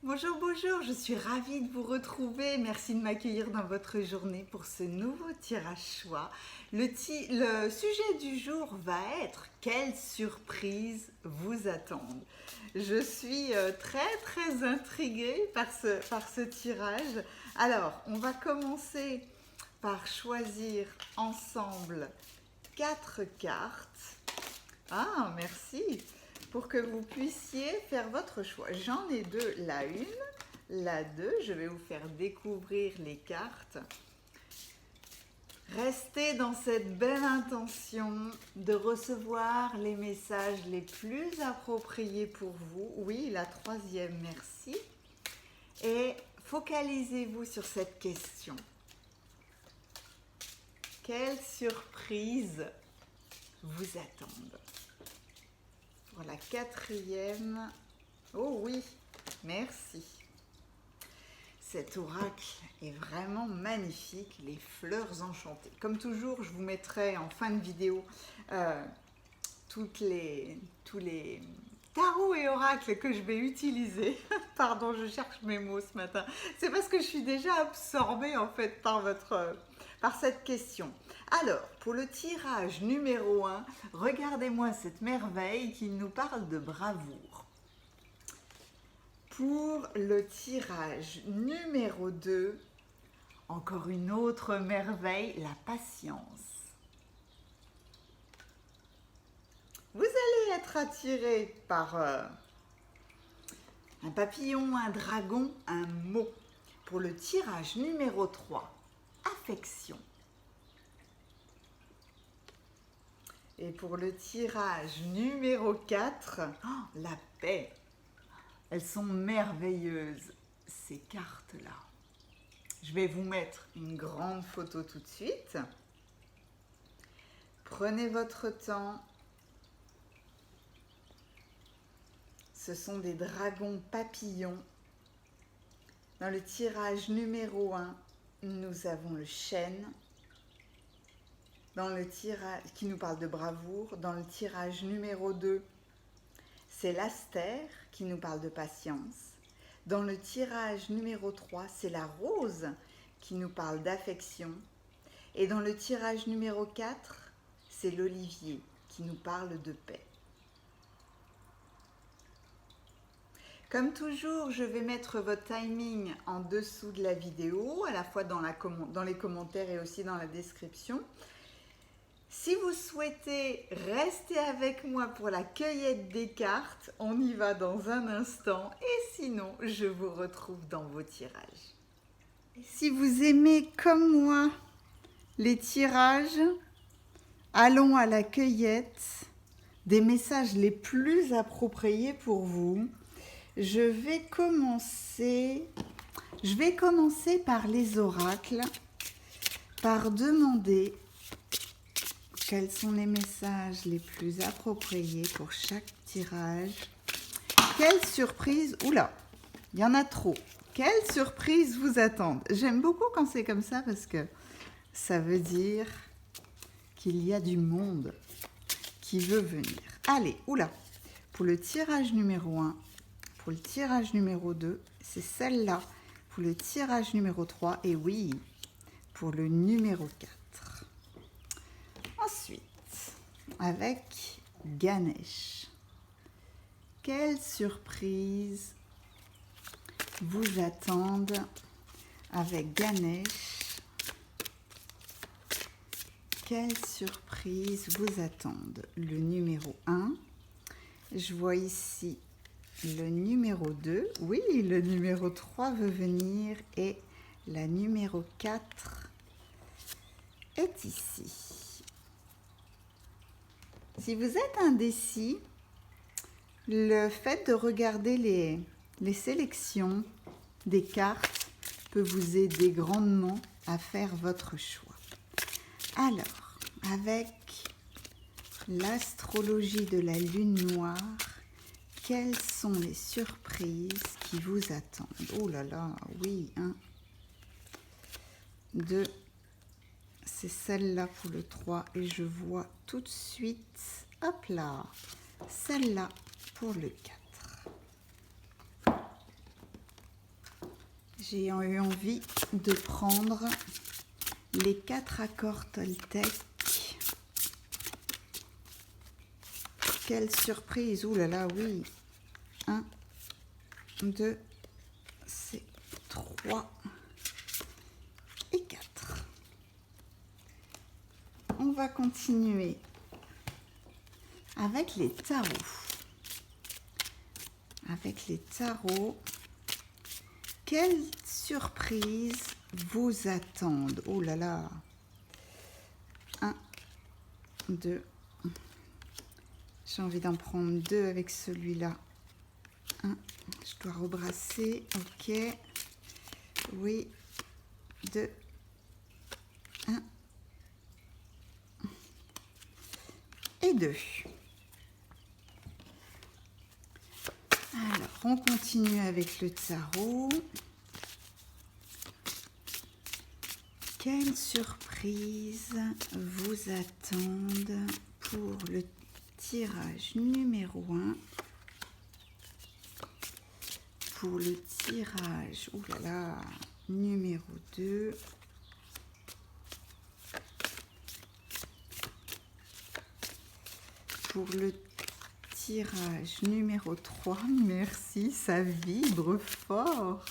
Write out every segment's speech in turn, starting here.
Bonjour, bonjour, je suis ravie de vous retrouver. Merci de m'accueillir dans votre journée pour ce nouveau tirage choix. Le sujet du jour va être quelles surprises vous attendent. Je suis très intriguée par ce tirage. Alors, on va commencer par choisir ensemble 4 cartes. Ah, merci. Pour que vous puissiez faire votre choix. J'en ai deux, la 1, la 2. Je vais vous faire découvrir les cartes. Restez dans cette belle intention de recevoir les messages les plus appropriés pour vous. Oui, la 3e, merci. Et focalisez-vous sur cette question. Quelles surprises vous attendent? Pour la 4e, oh oui, merci. Cet oracle est vraiment magnifique, les fleurs enchantées. Comme toujours, je vous mettrai en fin de vidéo tous les tarots et oracles que je vais utiliser. Pardon, je cherche mes mots ce matin. C'est parce que je suis déjà absorbée en fait par cette question. Alors, pour le tirage numéro 1, regardez-moi cette merveille qui nous parle de bravoure. Pour le tirage numéro 2, encore une autre merveille, la patience. Vous allez être attiré par un papillon, un dragon, un mot. Pour le tirage numéro 3, affection. Et pour le tirage numéro 4, la paix. Elles sont merveilleuses, ces cartes-là. Je vais vous mettre une grande photo tout de suite. Prenez votre temps. Ce sont des dragons papillons. Dans le tirage numéro 1, nous avons le chêne. Dans le tirage qui nous parle de bravoure. Dans le tirage numéro 2, c'est l'astère qui nous parle de patience. Dans le tirage numéro 3, c'est la rose qui nous parle d'affection. Et dans le tirage numéro 4, c'est l'olivier qui nous parle de paix. Comme toujours, je vais mettre votre timing en dessous de la vidéo, à la fois dans les commentaires et aussi dans la description. Si vous souhaitez rester avec moi pour la cueillette des cartes, on y va dans un instant. Et sinon, je vous retrouve dans vos tirages. Si vous aimez comme moi les tirages, allons à la cueillette des messages les plus appropriés pour vous. Je vais commencer par les oracles, par demander quels sont les messages les plus appropriés pour chaque tirage. Quelle surprise, oula, il y en a trop. Quelle surprise vous attendent? J'aime beaucoup quand c'est comme ça parce que ça veut dire qu'il y a du monde qui veut venir. Allez, oula, pour le tirage numéro 1, pour le tirage numéro 2, c'est celle-là. Pour le tirage numéro 3, et oui, pour le numéro 4. Ensuite, avec Ganesh. Quelles surprises vous attendent avec Ganesh? Quelles surprises vous attendent? Le numéro 1. Je vois ici le numéro 2. Oui, le numéro 3 veut venir et la numéro 4 est ici. Si vous êtes indécis, le fait de regarder les sélections des cartes peut vous aider grandement à faire votre choix. Alors, avec l'astrologie de la lune noire, quelles sont les surprises qui vous attendent? Oh là là, oui, 1, 2, c'est celle-là pour le 3 et je vois tout de suite, hop là, celle-là pour le 4. j'ai eu envie de prendre les 4 accords Toltec. Quelle surprise! Ouh là là, oui. 1, 2, c'est 3 et 4. On va continuer avec les tarots. Avec les tarots, quelles surprises vous attendent? Oh là là! 1, 2. J'ai envie d'en prendre 2 avec celui-là. 1, je dois rebrasser. Ok. Oui. 2. 1. Et 2. Alors, on continue avec le tarot. Quelles surprises vous attendent pour le tirage numéro 1? Pour le tirage, ouh là là, numéro 2. Pour le tirage numéro 3, merci, ça vibre fort.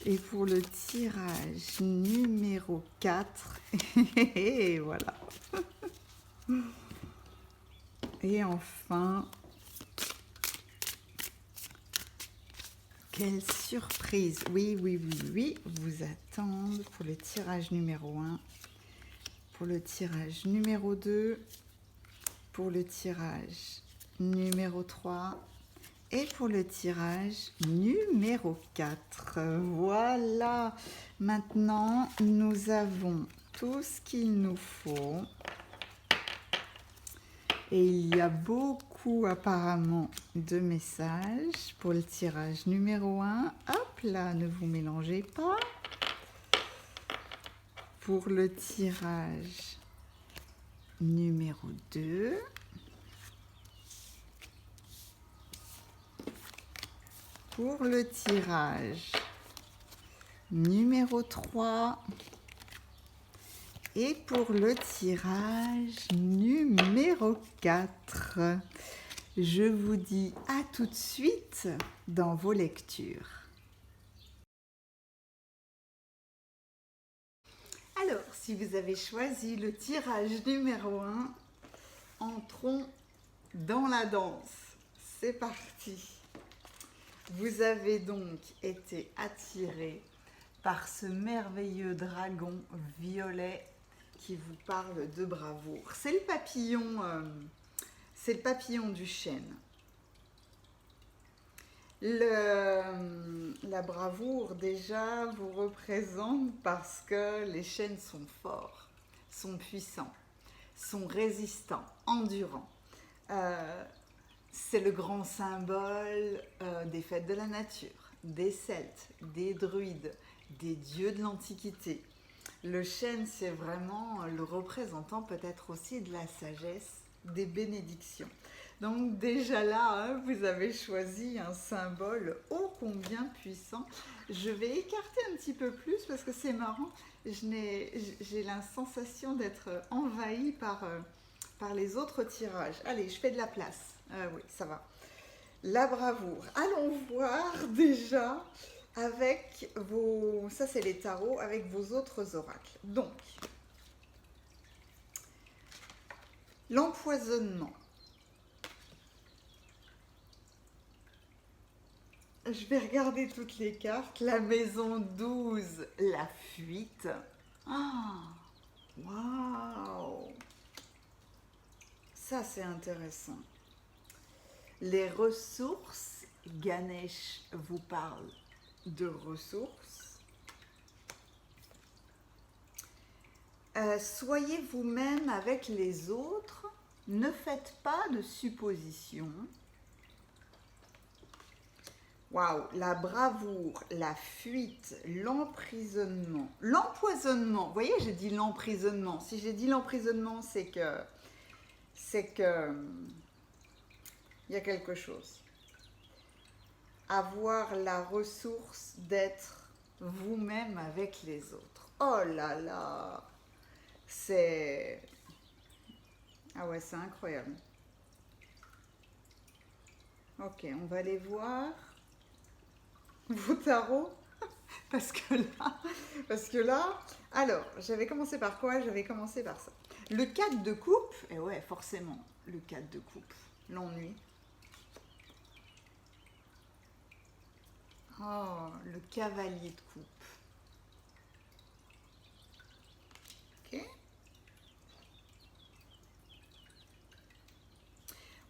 Et pour le tirage numéro 4, et voilà. Et enfin, quelle surprise! Oui, vous attendent pour le tirage numéro 1, pour le tirage numéro 2, pour le tirage numéro 3 et pour le tirage numéro 4. Voilà, maintenant nous avons tout ce qu'il nous faut. Et il y a beaucoup apparemment de messages pour le tirage numéro 1. Hop là, ne vous mélangez pas. Pour le tirage numéro 2. Pour le tirage numéro 3. Et pour le tirage numéro 4, je vous dis à tout de suite dans vos lectures. Alors, si vous avez choisi le tirage numéro 1, entrons dans la danse. C'est parti. Vous avez donc été attiré par ce merveilleux dragon violet qui vous parle de bravoure. C'est le papillon du chêne. La bravoure, déjà, vous représente parce que les chênes sont forts, sont puissants, sont résistants, endurants. C'est le grand symbole des fêtes de la nature, des Celtes, des druides, des dieux de l'Antiquité. Le chêne, c'est vraiment le représentant peut-être aussi de la sagesse, des bénédictions. Donc déjà là, hein, vous avez choisi un symbole ô combien puissant. Je vais écarter un petit peu plus parce que c'est marrant. J'ai la sensation d'être envahie par les autres tirages. Allez, je fais de la place. Oui, ça va. La bravoure. Allons voir déjà avec vos... Ça, c'est les tarots avec vos autres oracles. Donc, l'empoisonnement. Je vais regarder toutes les cartes. La maison 12, la fuite. Ah, waouh! Ça, c'est intéressant. Les ressources, Ganesh vous parle de ressources. Soyez vous-même avec les autres. Ne faites pas de suppositions. Waouh, la bravoure, la fuite, l'emprisonnement, l'empoisonnement. Vous voyez, j'ai dit l'emprisonnement. Si j'ai dit l'emprisonnement, c'est que il y a quelque chose. Avoir la ressource d'être vous-même avec les autres. Oh là là, c'est... Ah ouais, c'est incroyable. Ok, on va aller voir vos tarots. Parce que là, alors, j'avais commencé par quoi? J'avais commencé par ça. Le 4 de coupe, et ouais, forcément, le 4 de coupe, l'ennui. Oh, le cavalier de coupe. Ok.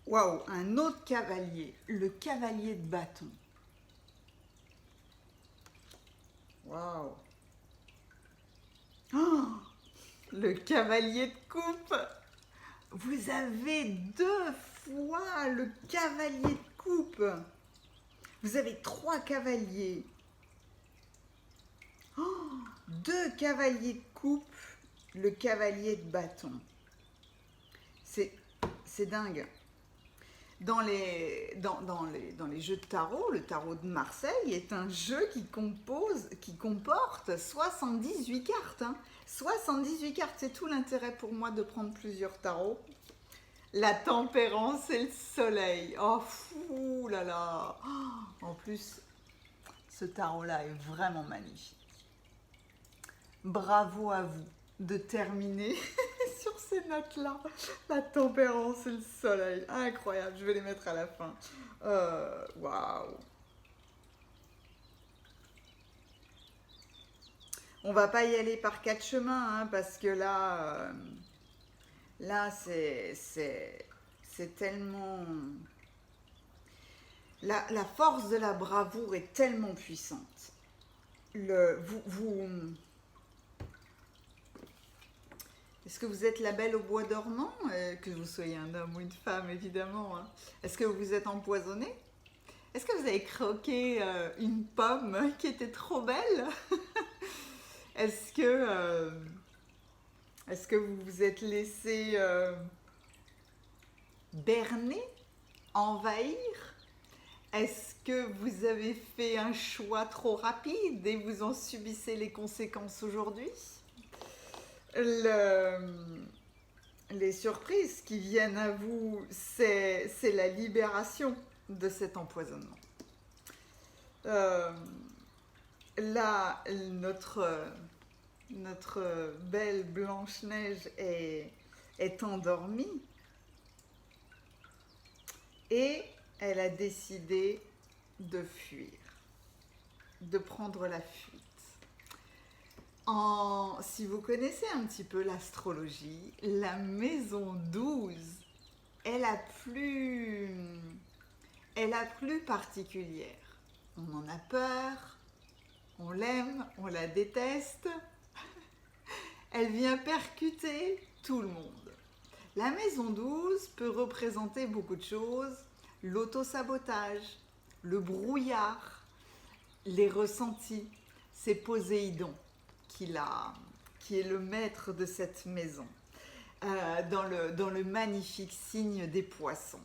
Waouh, un autre cavalier, le cavalier de bâton. Waouh. Oh, le cavalier de coupe. Vous avez 2 fois le cavalier de coupe. Vous avez 3 cavaliers. Oh, 2 cavaliers de coupe, le cavalier de bâton. C'est dingue. Dans les jeux de tarot, le tarot de Marseille est un jeu qui comporte 78 cartes. Hein. 78 cartes, c'est tout l'intérêt pour moi de prendre plusieurs tarots. La tempérance et le soleil. Oh, fou là là. Oh, en plus, ce tarot-là est vraiment magnifique. Bravo à vous de terminer sur ces notes-là. La tempérance et le soleil. Incroyable, je vais les mettre à la fin. Waouh. On va pas y aller par 4 chemins, hein, parce que là, c'est tellement... La force de la bravoure est tellement puissante. Est-ce que vous êtes la belle au bois dormant? Que vous soyez un homme ou une femme, évidemment. Hein. Est-ce que vous vous êtes empoisonné? Est-ce que vous avez croqué une pomme qui était trop belle? Est-ce que vous vous êtes laissé berner, envahir? Est-ce que vous avez fait un choix trop rapide et vous en subissez les conséquences aujourd'hui? Les surprises qui viennent à vous, c'est la libération de cet empoisonnement. Là, notre belle Blanche-Neige est endormie et elle a décidé de fuir, de prendre la fuite. Si vous connaissez un petit peu l'astrologie, la maison 12 est la plus particulière. On en a peur, on l'aime, on la déteste. Elle vient percuter tout le monde. La maison 12 peut représenter beaucoup de choses. L'autosabotage, le brouillard, les ressentis. C'est Poséidon qui est le maître de cette maison, dans le magnifique signe des poissons.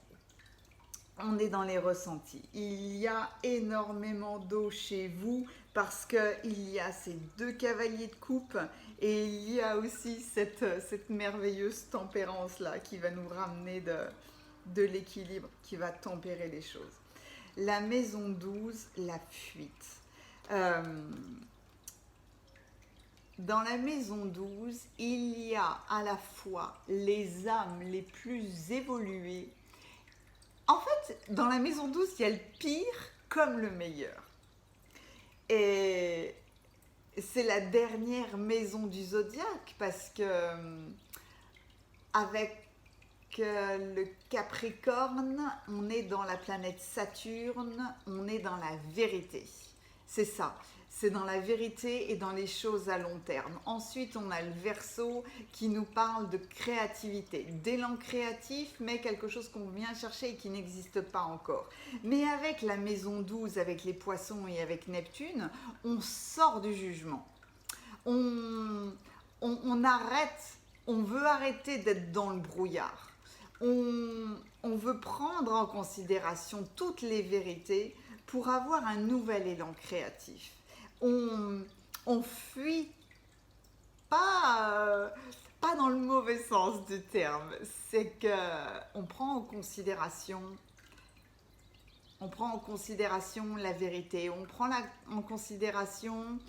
On est dans les ressentis. Il y a énormément d'eau chez vous parce qu'il y a ces 2 cavaliers de coupe et il y a aussi cette merveilleuse tempérance-là qui va nous ramener de l'équilibre, qui va tempérer les choses. La maison 12, la fuite. Dans la maison 12, il y a à la fois les âmes les plus évoluées. En fait, dans la maison 12, il y a le pire comme le meilleur. Et c'est la dernière maison du zodiaque parce que avec le Capricorne, on est dans la planète Saturne, on est dans la vérité. C'est ça. C'est dans la vérité et dans les choses à long terme. Ensuite, on a le Verseau qui nous parle de créativité, d'élan créatif, mais quelque chose qu'on vient chercher et qui n'existe pas encore. Mais avec la maison 12, avec les poissons et avec Neptune, on sort du jugement. On arrête, on veut arrêter d'être dans le brouillard. On veut prendre en considération toutes les vérités pour avoir un nouvel élan créatif. On fuit pas dans le mauvais sens du terme. C'est que on prend en considération la vérité, en considération,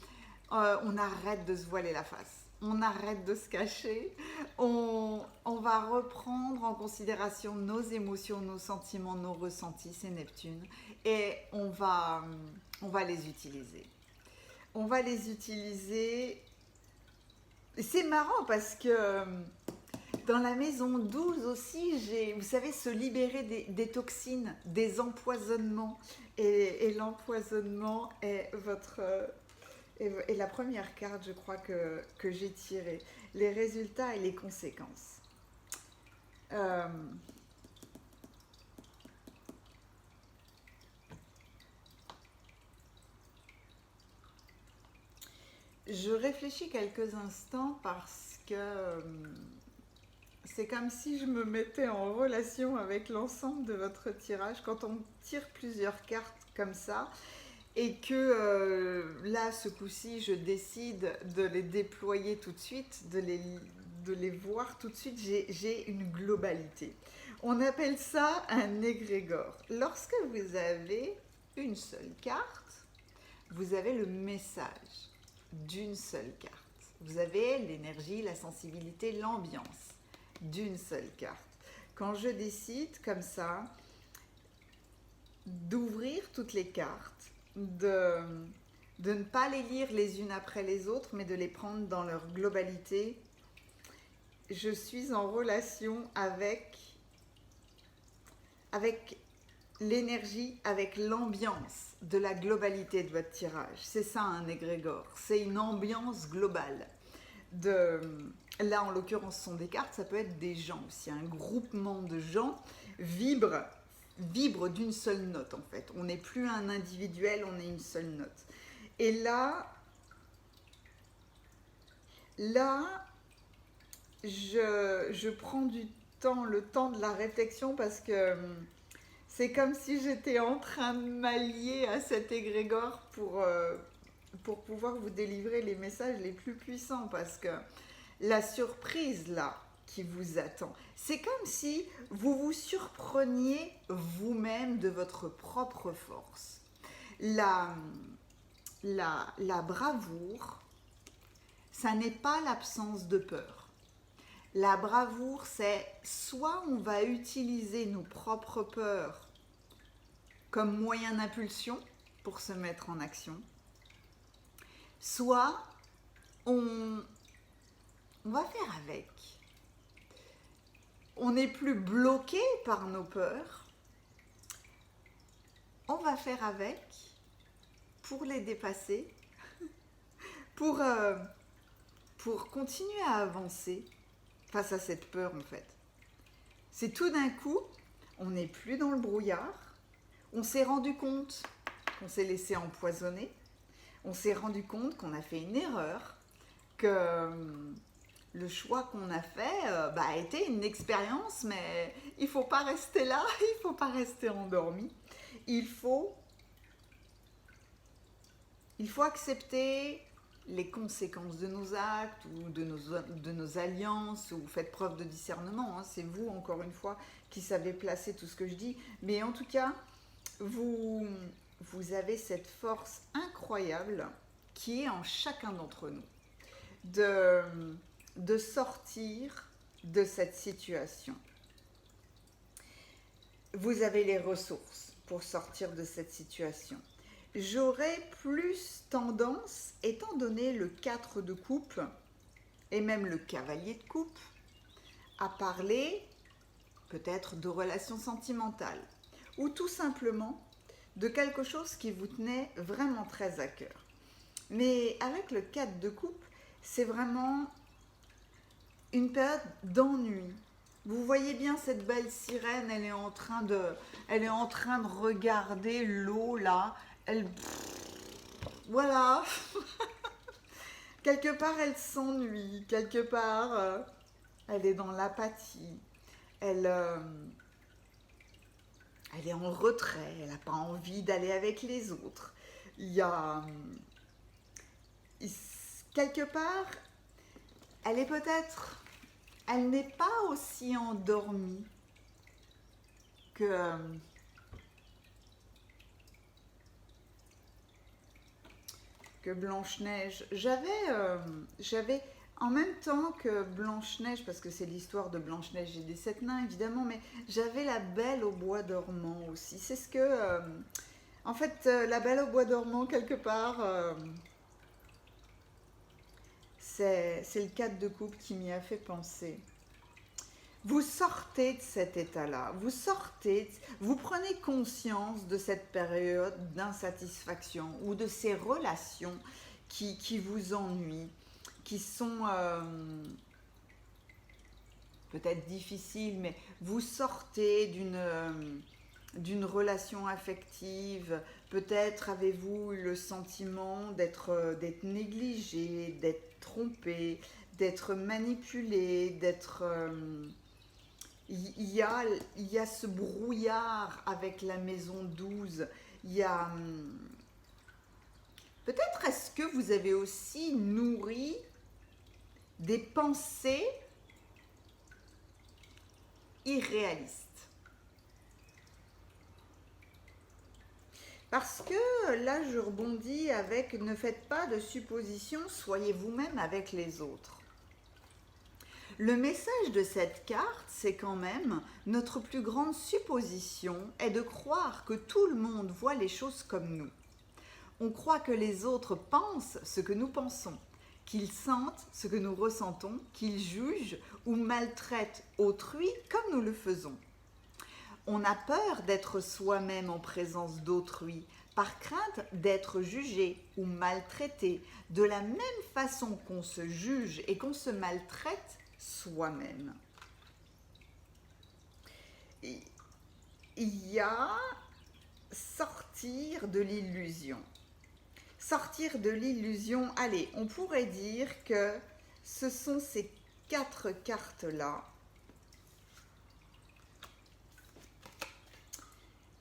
on arrête de se voiler la face, on arrête de se cacher, on va reprendre en considération nos émotions, nos sentiments, nos ressentis, c'est Neptune, et on va les utiliser. On va les utiliser. C'est marrant parce que dans la maison 12 aussi, vous savez, se libérer des toxines, des empoisonnements. Et l'empoisonnement est est la première carte, je crois, que j'ai tirée. Les résultats et les conséquences. Euh, je réfléchis quelques instants parce que c'est comme si je me mettais en relation avec l'ensemble de votre tirage. Quand on tire plusieurs cartes comme ça, et que là, ce coup-ci, je décide de les déployer tout de suite, de les voir tout de suite, j'ai une globalité. On appelle ça un égrégore. Lorsque vous avez une seule carte, vous avez le message d'une seule carte. Vous avez l'énergie, la sensibilité, l'ambiance d'une seule carte. Quand je décide comme ça d'ouvrir toutes les cartes, de ne pas les lire les unes après les autres, mais de les prendre dans leur globalité, je suis en relation avec l'énergie, avec l'ambiance de la globalité de votre tirage. C'est ça un égrégore, c'est une ambiance globale. Là, en l'occurrence, ce sont des cartes, ça peut être des gens aussi. Un groupement de gens vibre d'une seule note, en fait. On n'est plus un individuel, on est une seule note. Et là, je prends le temps de la réflexion parce que c'est comme si j'étais en train de m'allier à cet égrégore pour pouvoir vous délivrer les messages les plus puissants, parce que la surprise là qui vous attend, c'est comme si vous vous surpreniez vous-même de votre propre force. La bravoure, ça n'est pas l'absence de peur. La bravoure, c'est soit on va utiliser nos propres peurs comme moyen d'impulsion pour se mettre en action, soit on va faire avec. On n'est plus bloqué par nos peurs, on va faire avec pour les dépasser, pour continuer à avancer face à cette peur en fait. C'est tout d'un coup, on n'est plus dans le brouillard, on s'est rendu compte qu'on s'est laissé empoisonner, on s'est rendu compte qu'on a fait une erreur, que le choix qu'on a fait a été une expérience, mais il ne faut pas rester là, il ne faut pas rester endormi. Il faut accepter les conséquences de nos actes ou de nos alliances, ou faites preuve de discernement, hein. C'est vous, encore une fois, qui savez placer tout ce que je dis. Mais en tout cas, vous avez cette force incroyable qui est en chacun d'entre nous de sortir de cette situation. Vous avez les ressources pour sortir de cette situation. J'aurais plus tendance, étant donné le 4 de coupe et même le cavalier de coupe, à parler peut-être de relations sentimentales ou tout simplement de quelque chose qui vous tenait vraiment très à cœur. Mais avec le 4 de coupe, c'est vraiment une période d'ennui. Vous voyez bien cette belle sirène, elle est en train de regarder l'eau là. Voilà. Quelque part, elle s'ennuie. Quelque part, elle est dans l'apathie. Elle est en retrait. Elle n'a pas envie d'aller avec les autres. Il y a quelque part, elle n'est pas aussi endormie que Blanche-Neige. J'avais en même temps que Blanche-Neige, parce que c'est l'histoire de Blanche-Neige et des sept nains évidemment, mais j'avais la Belle au bois dormant aussi. C'est ce que, en fait, la Belle au bois dormant quelque part, c'est le cadre de couple qui m'y a fait penser. Vous sortez de cet état-là, vous prenez conscience de cette période d'insatisfaction ou de ces relations qui vous ennuient, qui sont peut-être difficiles, mais vous sortez d'une relation affective, peut-être avez-vous le sentiment d'être négligé, d'être trompé, d'être manipulé, il y a ce brouillard avec la maison 12. Il y a... Peut-être est-ce que vous avez aussi nourri des pensées irréalistes. Parce que là, je rebondis avec ne faites pas de suppositions, soyez vous-même avec les autres. Le message de cette carte, c'est quand même notre plus grande supposition est de croire que tout le monde voit les choses comme nous. On croit que les autres pensent ce que nous pensons, qu'ils sentent ce que nous ressentons, qu'ils jugent ou maltraitent autrui comme nous le faisons. On a peur d'être soi-même en présence d'autrui, par crainte d'être jugé ou maltraité, de la même façon qu'on se juge et qu'on se maltraite soi-même. Il y a sortir de l'illusion. Sortir de l'illusion, allez, on pourrait dire que ce sont ces 4 cartes-là.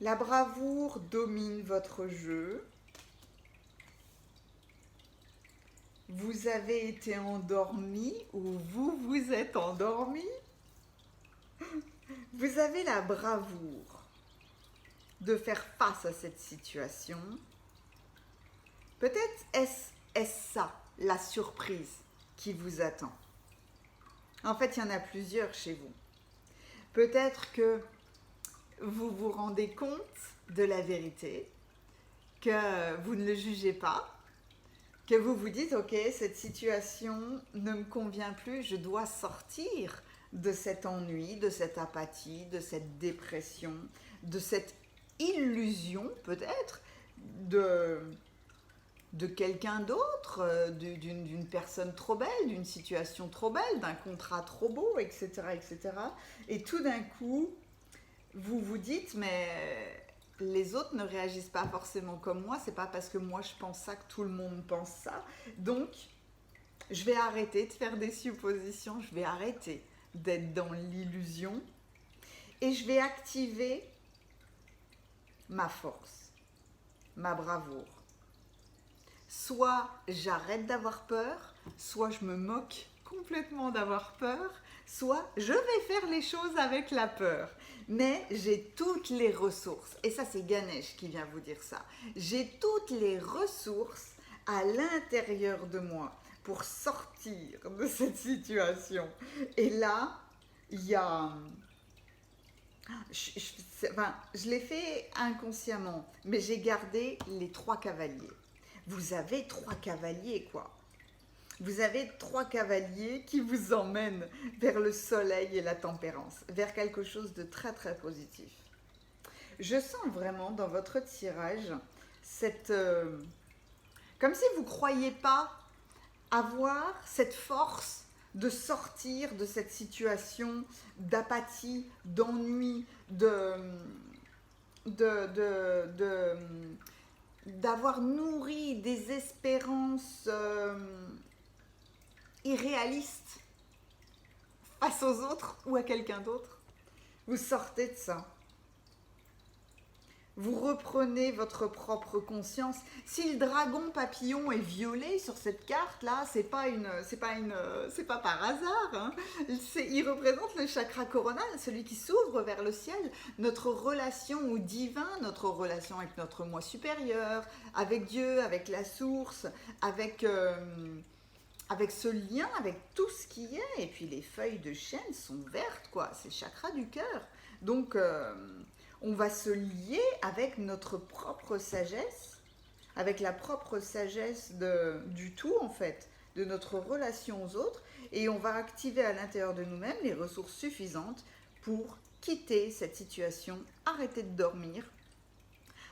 La bravoure domine votre jeu. Vous avez été endormi ou vous vous êtes endormi. Vous avez la bravoure de faire face à cette situation. Peut-être est-ce ça, la surprise qui vous attend. En fait, il y en a plusieurs chez vous. Peut-être que vous vous rendez compte de la vérité, que vous ne le jugez pas, que vous vous dites, ok, cette situation ne me convient plus, je dois sortir de cet ennui, de cette apathie, de cette dépression, de cette illusion peut-être de quelqu'un d'autre, d'une personne trop belle, d'une situation trop belle, d'un contrat trop beau, etc., etc. Et tout d'un coup, vous vous dites, mais les autres ne réagissent pas forcément comme moi, c'est pas parce que moi je pense ça que tout le monde pense ça. Donc, je vais arrêter de faire des suppositions, je vais arrêter d'être dans l'illusion et je vais activer ma force, ma bravoure. Soit j'arrête d'avoir peur, soit je me moque complètement d'avoir peur, soit je vais faire les choses avec la peur. Mais j'ai toutes les ressources, et ça c'est Ganesh qui vient vous dire ça, j'ai toutes les ressources à l'intérieur de moi pour sortir de cette situation. Et là, il y a... Je l'ai fait inconsciemment, mais j'ai gardé les 3 cavaliers. Vous avez 3 cavaliers, quoi. Vous avez 3 cavaliers qui vous emmènent vers le soleil et la tempérance, vers quelque chose de très très positif. Je sens vraiment dans votre tirage comme si vous ne croyiez pas avoir cette force de sortir de cette situation d'apathie, d'ennui, d'avoir nourri des espérances irréalistes face aux autres ou à quelqu'un d'autre. Vous sortez de ça. Vous reprenez votre propre conscience. Si le dragon papillon est violet sur cette carte-là, c'est pas par hasard. Hein. Il représente le chakra coronal, celui qui s'ouvre vers le ciel, notre relation au divin, notre relation avec notre moi supérieur, avec Dieu, avec la source, avec ce lien, avec tout ce qui est. Et puis les feuilles de chêne sont vertes, quoi. C'est le chakra du cœur. Donc on va se lier avec notre propre sagesse, avec la propre sagesse du tout en fait, de notre relation aux autres, et on va activer à l'intérieur de nous-mêmes les ressources suffisantes pour quitter cette situation, arrêter de dormir,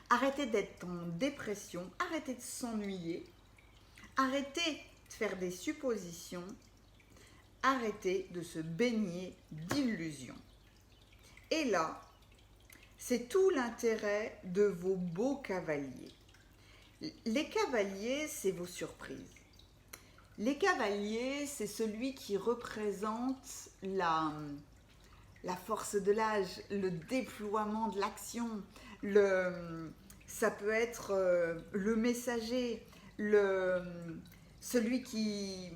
arrêter d'être en dépression, arrêter de s'ennuyer, arrêter de faire des suppositions, arrêter de se baigner d'illusions. Et là, c'est tout l'intérêt de vos beaux cavaliers. Les cavaliers, c'est vos surprises. Les cavaliers, c'est celui qui représente la force de l'âge, le déploiement de l'action. Ça peut être le messager, celui qui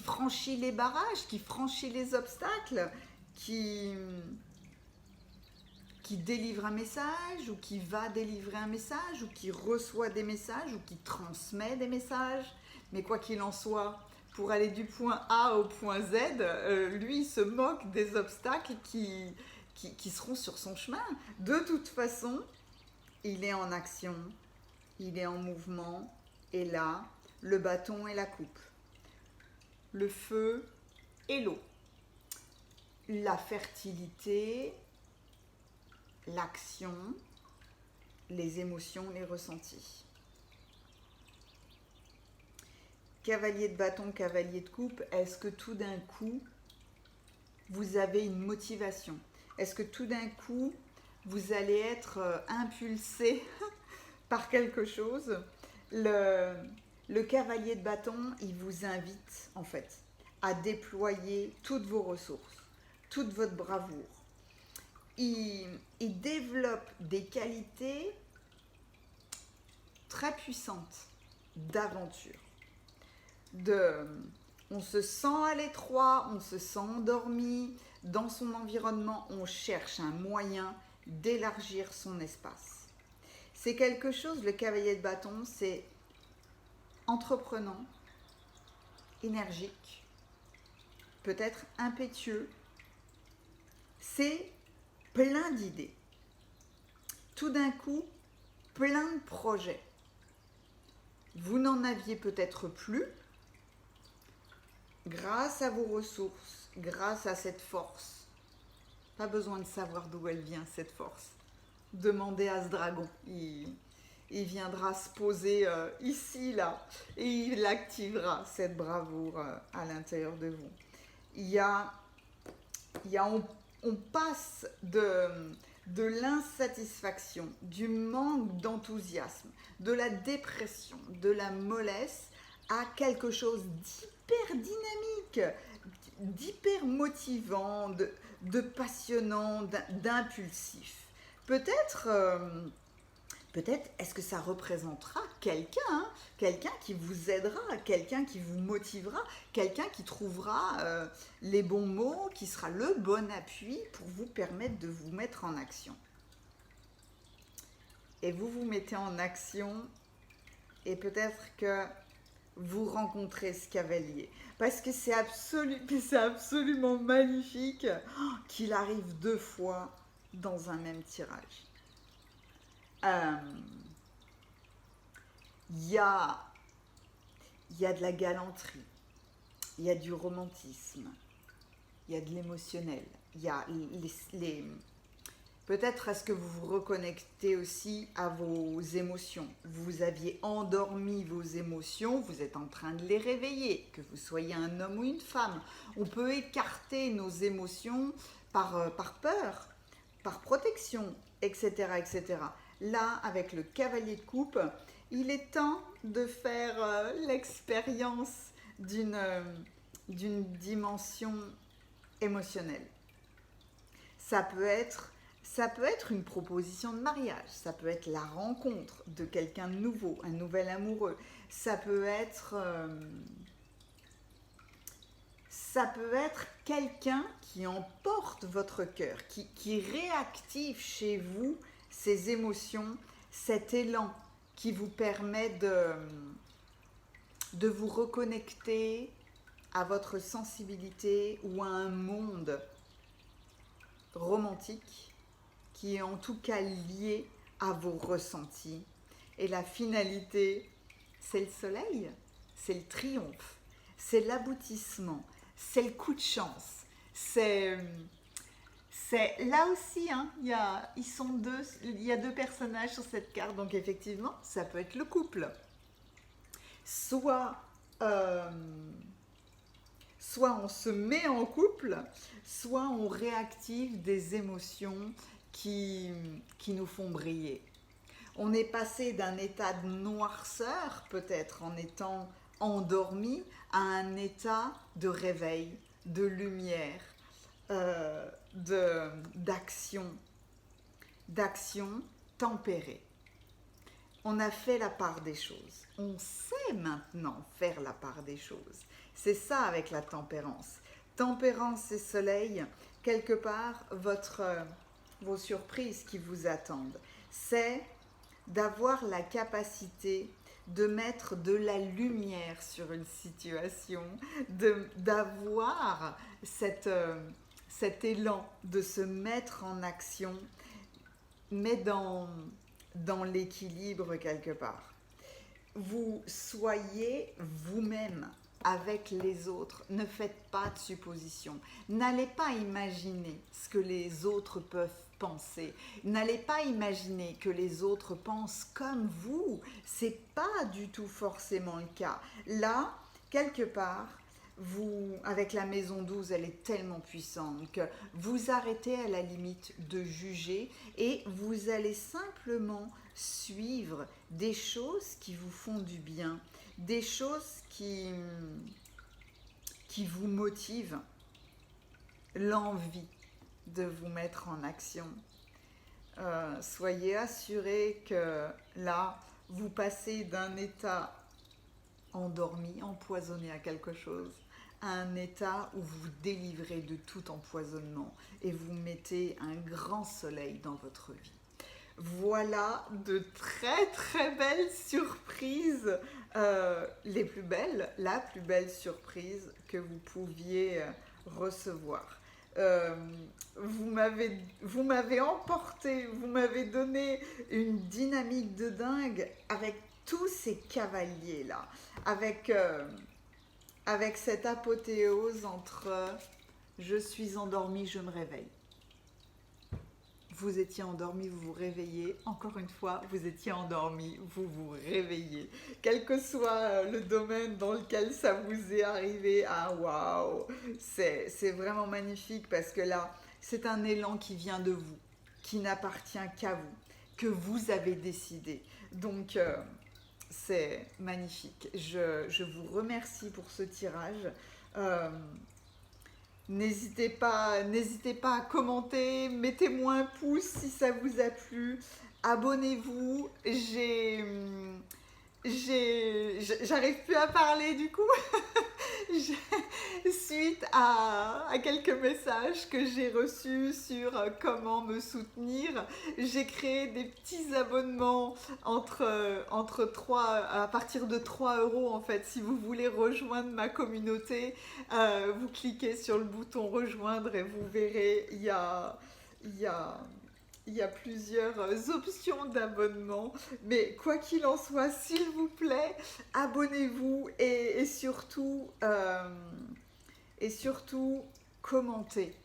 franchit les barrages, qui franchit les obstacles, qui délivre un message, ou qui va délivrer un message, ou qui reçoit des messages, ou qui transmet des messages. Mais quoi qu'il en soit, pour aller du point A au point Z, lui, il se moque des obstacles qui seront sur son chemin. De toute façon, il est en action, il est en mouvement, et là, le bâton et la coupe, le feu et l'eau, la fertilité, l'action, les émotions, les ressentis. Cavalier de bâton, cavalier de coupe, est-ce que tout d'un coup, vous avez une motivation? Est-ce que tout d'un coup, vous allez être impulsé par quelque chose? Le cavalier de bâton, il vous invite en fait à déployer toutes vos ressources, toute votre bravoure. Il développe des qualités très puissantes d'aventure. On se sent à l'étroit, on se sent endormi. Dans son environnement, on cherche un moyen d'élargir son espace. C'est quelque chose, le cavalier de bâton, c'est entreprenant, énergique, peut-être impétueux. C'est plein d'idées. Tout d'un coup, plein de projets. Vous n'en aviez peut-être plus. Grâce à vos ressources, grâce à cette force. Pas besoin de savoir d'où elle vient, cette force. Demandez à ce dragon. Il viendra se poser ici, là, et il activera cette bravoure à l'intérieur de vous. On passe de l'insatisfaction, du manque d'enthousiasme, de la dépression, de la mollesse à quelque chose d'hyper dynamique, d'hyper motivant, de passionnant, d'impulsif. Peut-être est-ce que ça représentera quelqu'un, quelqu'un qui vous aidera, quelqu'un qui vous motivera, quelqu'un qui trouvera les bons mots, qui sera le bon appui pour vous permettre de vous mettre en action. Et vous vous mettez en action, et peut-être que vous rencontrez ce cavalier. Parce que c'est absolument magnifique qu'il arrive 2 fois dans un même tirage. Il y a de la galanterie, il y a du romantisme, il y a de l'émotionnel, il y a peut-être est-ce que vous vous reconnectez aussi à vos émotions. Vous aviez endormi vos émotions, vous êtes en train de les réveiller, que vous soyez un homme ou une femme. On peut écarter nos émotions par peur, par protection, etc., etc. Là, avec le cavalier de coupe, il est temps de faire l'expérience d'une dimension émotionnelle. Ça peut être Ça peut être une proposition de mariage, ça peut être la rencontre de quelqu'un de nouveau, un nouvel amoureux, ça peut être quelqu'un qui emporte votre cœur, qui réactive chez vous ces émotions, cet élan qui vous permet de vous reconnecter à votre sensibilité ou à un monde romantique qui est en tout cas lié à vos ressentis. Et la finalité, c'est le soleil, c'est le triomphe, c'est l'aboutissement, c'est le coup de chance, c'est là aussi, hein, il y a deux personnages sur cette carte, donc effectivement, ça peut être le couple. Soit on se met en couple, soit on réactive des émotions qui nous font briller. On est passé d'un état de noirceur, peut-être en étant endormi, à un état de réveil, de lumière, d'action tempérée. On a fait la part des choses. On sait maintenant faire la part des choses. C'est ça avec la tempérance. Tempérance et soleil, quelque part, vos surprises qui vous attendent, c'est d'avoir la capacité de mettre de la lumière sur une situation, d'avoir cet élan, de se mettre en action, mais dans l'équilibre quelque part. Vous soyez vous-même avec les autres, ne faites pas de suppositions, n'allez pas imaginer ce que les autres peuvent penser, n'allez pas imaginer que les autres pensent comme vous, c'est pas du tout forcément le cas. Là, quelque part, avec la maison 12, elle est tellement puissante que vous arrêtez à la limite de juger et vous allez simplement suivre des choses qui vous font du bien, des choses qui vous motivent, l'envie de vous mettre en action. Soyez assurés que là, vous passez d'un état endormi, empoisonné à quelque chose, à un état où vous vous délivrez de tout empoisonnement et vous mettez un grand soleil dans votre vie. Voilà de très très belles surprises, les plus belles, la plus belle surprise que vous pouviez recevoir. Vous m'avez emporté, vous m'avez donné une dynamique de dingue avec tous ces cavaliers là, avec cette apothéose entre je suis endormi, je me réveille. Vous étiez endormi, vous vous réveillez. Encore une fois, vous étiez endormi, vous vous réveillez. Quel que soit le domaine dans lequel ça vous est arrivé, ah waouh, c'est vraiment magnifique parce que là, c'est un élan qui vient de vous, qui n'appartient qu'à vous, que vous avez décidé. Donc, c'est magnifique. Je vous remercie pour ce tirage. N'hésitez pas à commenter, mettez-moi un pouce si ça vous a plu, abonnez-vous, j'arrive plus à parler du coup, suite à quelques messages que j'ai reçus sur comment me soutenir, j'ai créé des petits abonnements entre 3, à partir de 3 € en fait. Si vous voulez rejoindre ma communauté, vous cliquez sur le bouton rejoindre et vous verrez, il y a plusieurs options d'abonnement, mais quoi qu'il en soit, s'il vous plaît, abonnez-vous et surtout commentez.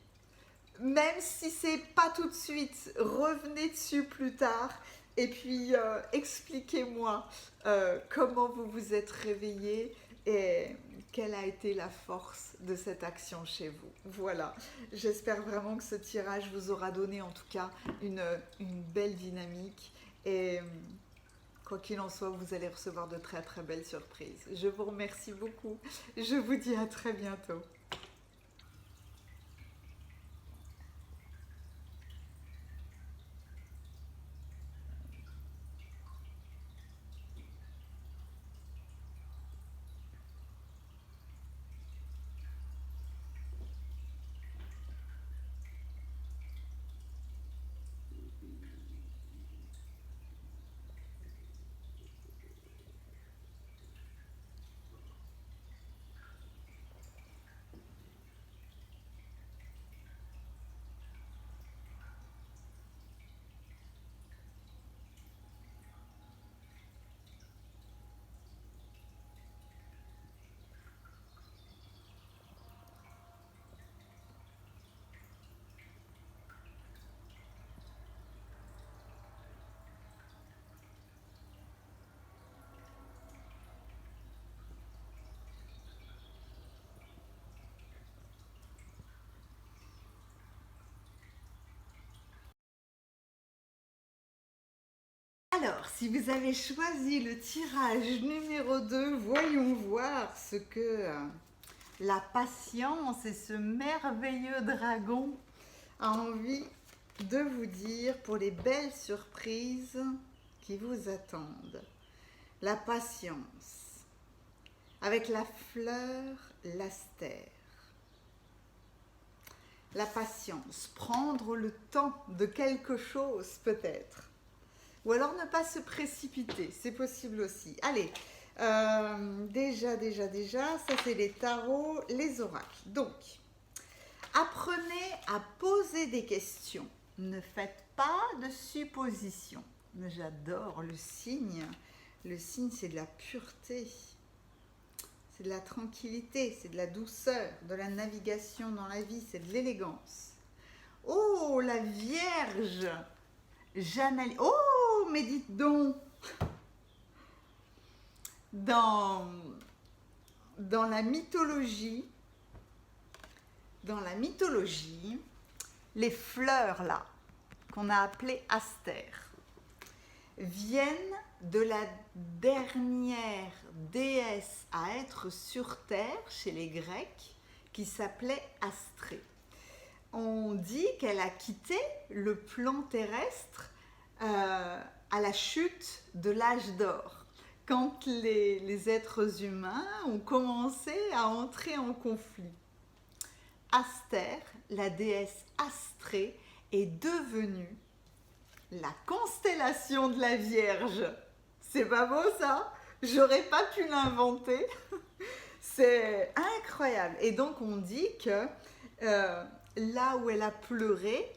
Même si c'est pas tout de suite, revenez dessus plus tard et puis expliquez-moi comment vous vous êtes réveillé et quelle a été la force de cette action chez vous. Voilà, j'espère vraiment que ce tirage vous aura donné en tout cas une belle dynamique et quoi qu'il en soit, vous allez recevoir de très très belles surprises. Je vous remercie beaucoup, je vous dis à très bientôt. Alors, si vous avez choisi le tirage numéro 2, voyons voir ce que la patience et ce merveilleux dragon a envie de vous dire pour les belles surprises qui vous attendent. La patience, avec la fleur l'astère. La patience, prendre le temps de quelque chose peut-être. Ou alors ne pas se précipiter, c'est possible aussi. Allez, déjà, ça c'est les tarots, les oracles. Donc, apprenez à poser des questions. Ne faites pas de suppositions. J'adore le signe. Le signe, c'est de la pureté. C'est de la tranquillité, c'est de la douceur, de la navigation dans la vie, c'est de l'élégance. Oh, la Vierge! J'analyse. Oh, mais dites donc! Dans la mythologie, les fleurs là, qu'on a appelées astères, viennent de la dernière déesse à être sur terre chez les Grecs, qui s'appelait Astrée. On dit qu'elle a quitté le plan terrestre à la chute de l'âge d'or, quand les êtres humains ont commencé à entrer en conflit. Astère, la déesse Astrée, est devenue la constellation de la Vierge. C'est pas beau ça? J'aurais pas pu l'inventer. C'est incroyable. Et donc on dit que là où elle a pleuré,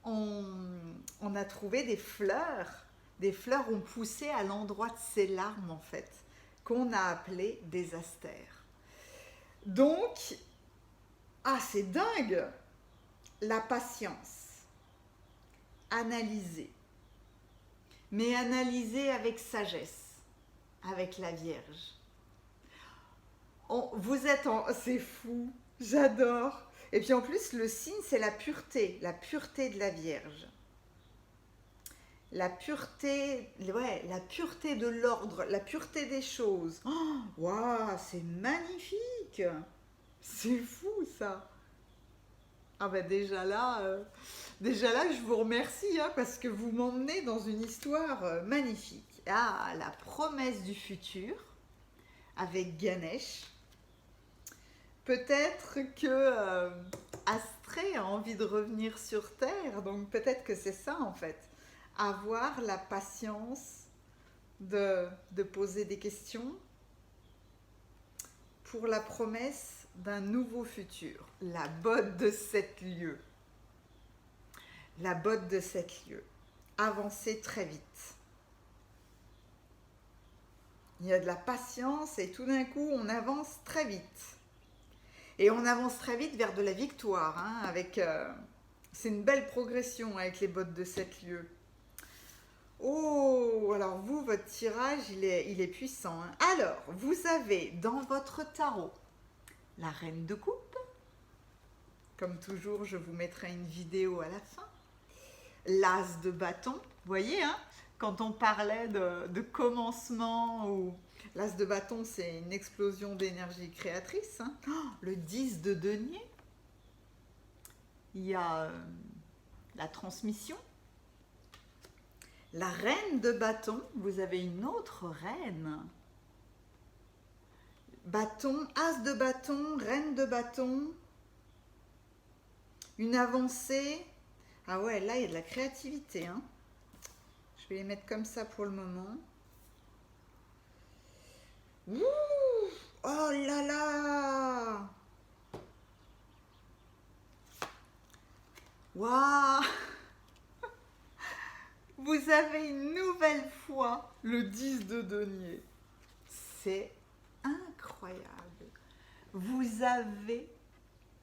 on a trouvé des fleurs. Des fleurs ont poussé à l'endroit de ses larmes en fait, qu'on a appelées des astères. Donc, c'est dingue! La patience. Analyser. Mais analyser avec sagesse, avec la Vierge. Vous êtes en... C'est fou, j'adore. Et puis en plus, le signe, c'est la pureté de la Vierge. La pureté, ouais, la pureté de l'ordre, la pureté des choses. Waouh, c'est magnifique. C'est fou ça. Ah ben déjà là, je vous remercie parce que vous m'emmenez dans une histoire magnifique. Ah, la promesse du futur avec Ganesh. Peut-être que Astrée a envie de revenir sur Terre, donc peut-être que c'est ça en fait. Avoir la patience de poser des questions pour la promesse d'un nouveau futur. La botte de 7 lieues. La botte de 7 lieues. Avancer très vite. Il y a de la patience et tout d'un coup, on avance très vite. Et on avance très vite vers de la victoire. C'est une belle progression avec les bottes de 7 lieues. Oh, alors vous, votre tirage, il est puissant. Alors, vous avez dans votre tarot la reine de coupe. Comme toujours, je vous mettrai une vidéo à la fin. L'as de bâton. Vous voyez, quand on parlait de commencement, ou l'as de bâton, c'est une explosion d'énergie créatrice. Le 10 de denier. Il y a la transmission. La reine de bâton, vous avez une autre reine. Bâton, as de bâton, reine de bâton. Une avancée. Ah ouais, là il y a de la créativité. Je vais les mettre comme ça pour le moment. Ouh, oh là là. Waouh. Vous avez une nouvelle fois le 10 de denier. C'est incroyable. Vous avez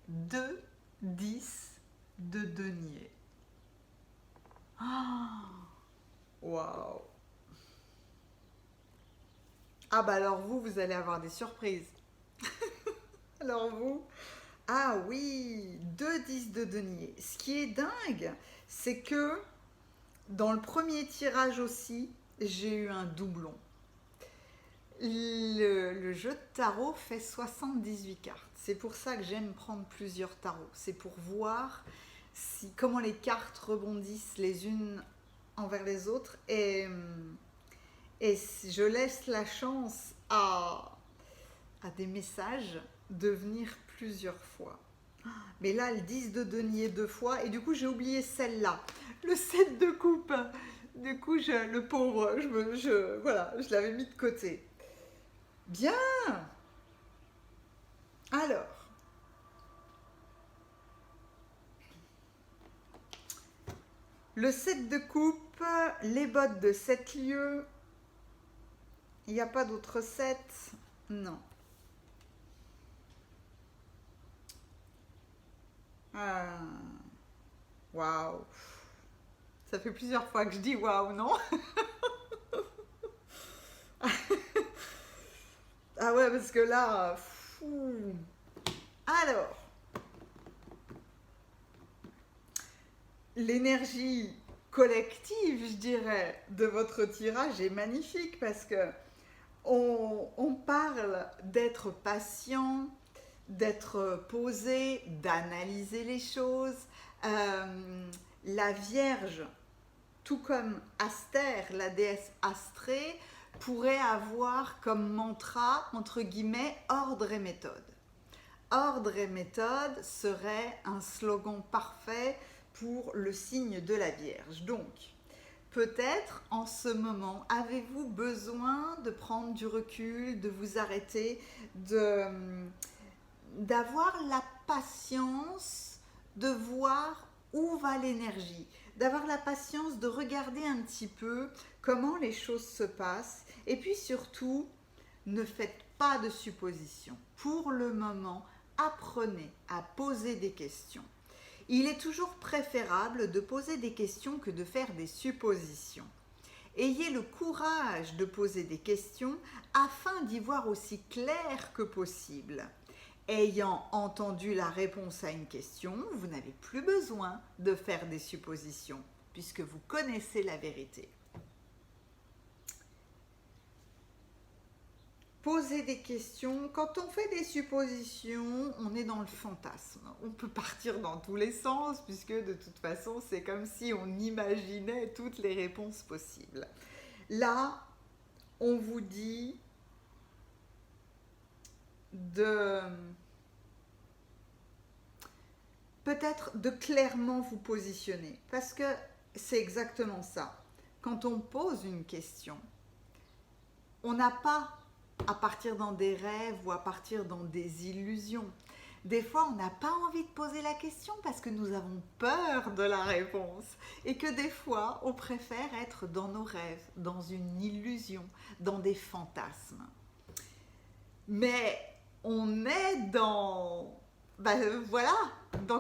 2 10 de denier. Waouh. Ah bah alors vous allez avoir des surprises. Alors vous, ah oui, 2 10 de denier. Ce qui est dingue, c'est que Dans le premier tirage aussi, j'ai eu un doublon. Le jeu de tarot fait 78 cartes. C'est pour ça que j'aime prendre plusieurs tarots. C'est pour voir comment les cartes rebondissent les unes envers les autres. Et je laisse la chance à des messages de venir plusieurs fois. Mais là, le 10 de denier 2 fois. Et du coup, j'ai oublié celle-là. Le 7 de coupe. Du coup, le pauvre, voilà, je l'avais mis de côté. Bien. Alors. Le 7 de coupe, les bottes de 7 lieues. Il n'y a pas d'autre 7. Non. Waouh. Ça fait plusieurs fois que je dis waouh, non? Ah ouais, parce que là... Fou. Alors... L'énergie collective, je dirais, de votre tirage est magnifique parce que on parle d'être patient, d'être posé, d'analyser les choses. La Vierge, tout comme Astère, la déesse astrée, pourrait avoir comme mantra, entre guillemets, ordre et méthode. Ordre et méthode serait un slogan parfait pour le signe de la Vierge. Donc, peut-être en ce moment, avez-vous besoin de prendre du recul, de vous arrêter, d'avoir la patience de voir où va l'énergie, d'avoir la patience de regarder un petit peu comment les choses se passent et puis surtout, ne faites pas de suppositions. Pour le moment, apprenez à poser des questions. Il est toujours préférable de poser des questions que de faire des suppositions. Ayez le courage de poser des questions afin d'y voir aussi clair que possible. Ayant entendu la réponse à une question, vous n'avez plus besoin de faire des suppositions puisque vous connaissez la vérité. Poser des questions. Quand on fait des suppositions, on est dans le fantasme. On peut partir dans tous les sens, puisque de toute façon, c'est comme si on imaginait toutes les réponses possibles. Là, on vous dit peut-être de clairement vous positionner, parce que c'est exactement ça. Quand on pose une question, on n'a pas à partir dans des rêves ou à partir dans des illusions. Des fois, on n'a pas envie de poser la question parce que nous avons peur de la réponse et que des fois, on préfère être dans nos rêves, dans une illusion, dans des fantasmes. Mais on est dans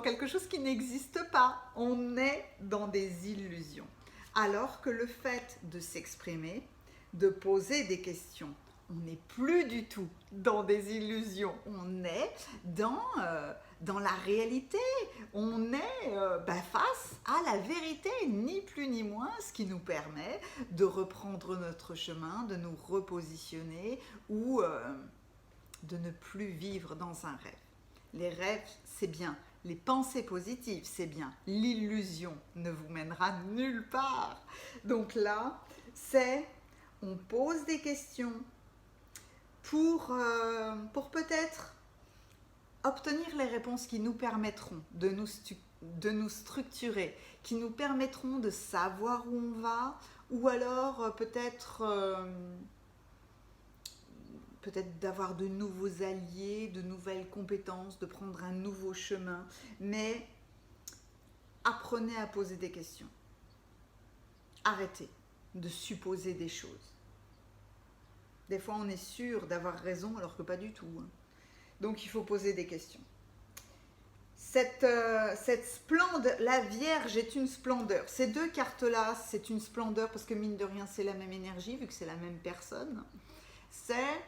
quelque chose qui n'existe pas. On est dans des illusions. Alors que le fait de s'exprimer, de poser des questions, on n'est plus du tout dans des illusions, on est dans la réalité, on est face à la vérité, ni plus ni moins, ce qui nous permet de reprendre notre chemin, de nous repositionner ou de ne plus vivre dans un rêve. Les rêves, c'est bien, les pensées positives, c'est bien, l'illusion ne vous mènera nulle part. Donc là, on pose des questions, pour peut-être obtenir les réponses qui nous permettront de nous structurer, qui nous permettront de savoir où on va, ou alors peut-être d'avoir de nouveaux alliés, de nouvelles compétences, de prendre un nouveau chemin. Mais apprenez à poser des questions. Arrêtez de supposer des choses. Des fois, on est sûr d'avoir raison, alors que pas du tout. Donc, il faut poser des questions. Cette splendeur, la Vierge est une splendeur. Ces deux cartes-là, c'est une splendeur parce que mine de rien, c'est la même énergie, vu que c'est la même personne. C'est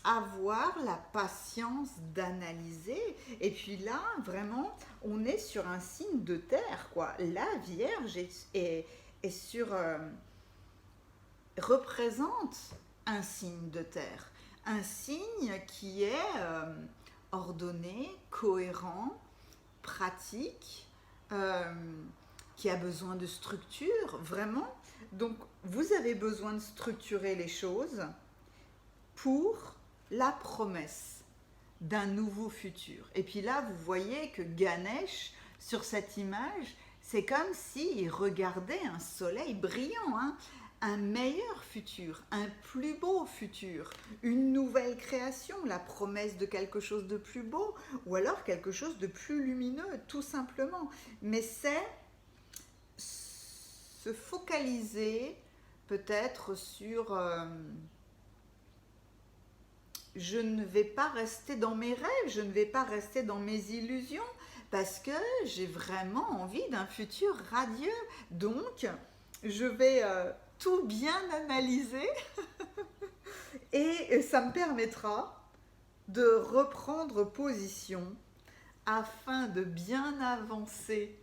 avoir la patience d'analyser. Et puis là, vraiment, on est sur un signe de terre, quoi. La Vierge est représente un signe de terre. Un signe qui est ordonné, cohérent, pratique, qui a besoin de structure, vraiment. Donc, vous avez besoin de structurer les choses pour la promesse d'un nouveau futur. Et puis là, vous voyez que Ganesh, sur cette image, c'est comme s'il regardait un soleil brillant, hein, un meilleur futur, un plus beau futur, une nouvelle création, la promesse de quelque chose de plus beau, ou alors quelque chose de plus lumineux, tout simplement. Mais c'est se focaliser peut-être sur je ne vais pas rester dans mes rêves, je ne vais pas rester dans mes illusions, parce que j'ai vraiment envie d'un futur radieux. Donc, je vais tout bien analyser et ça me permettra de reprendre position afin de bien avancer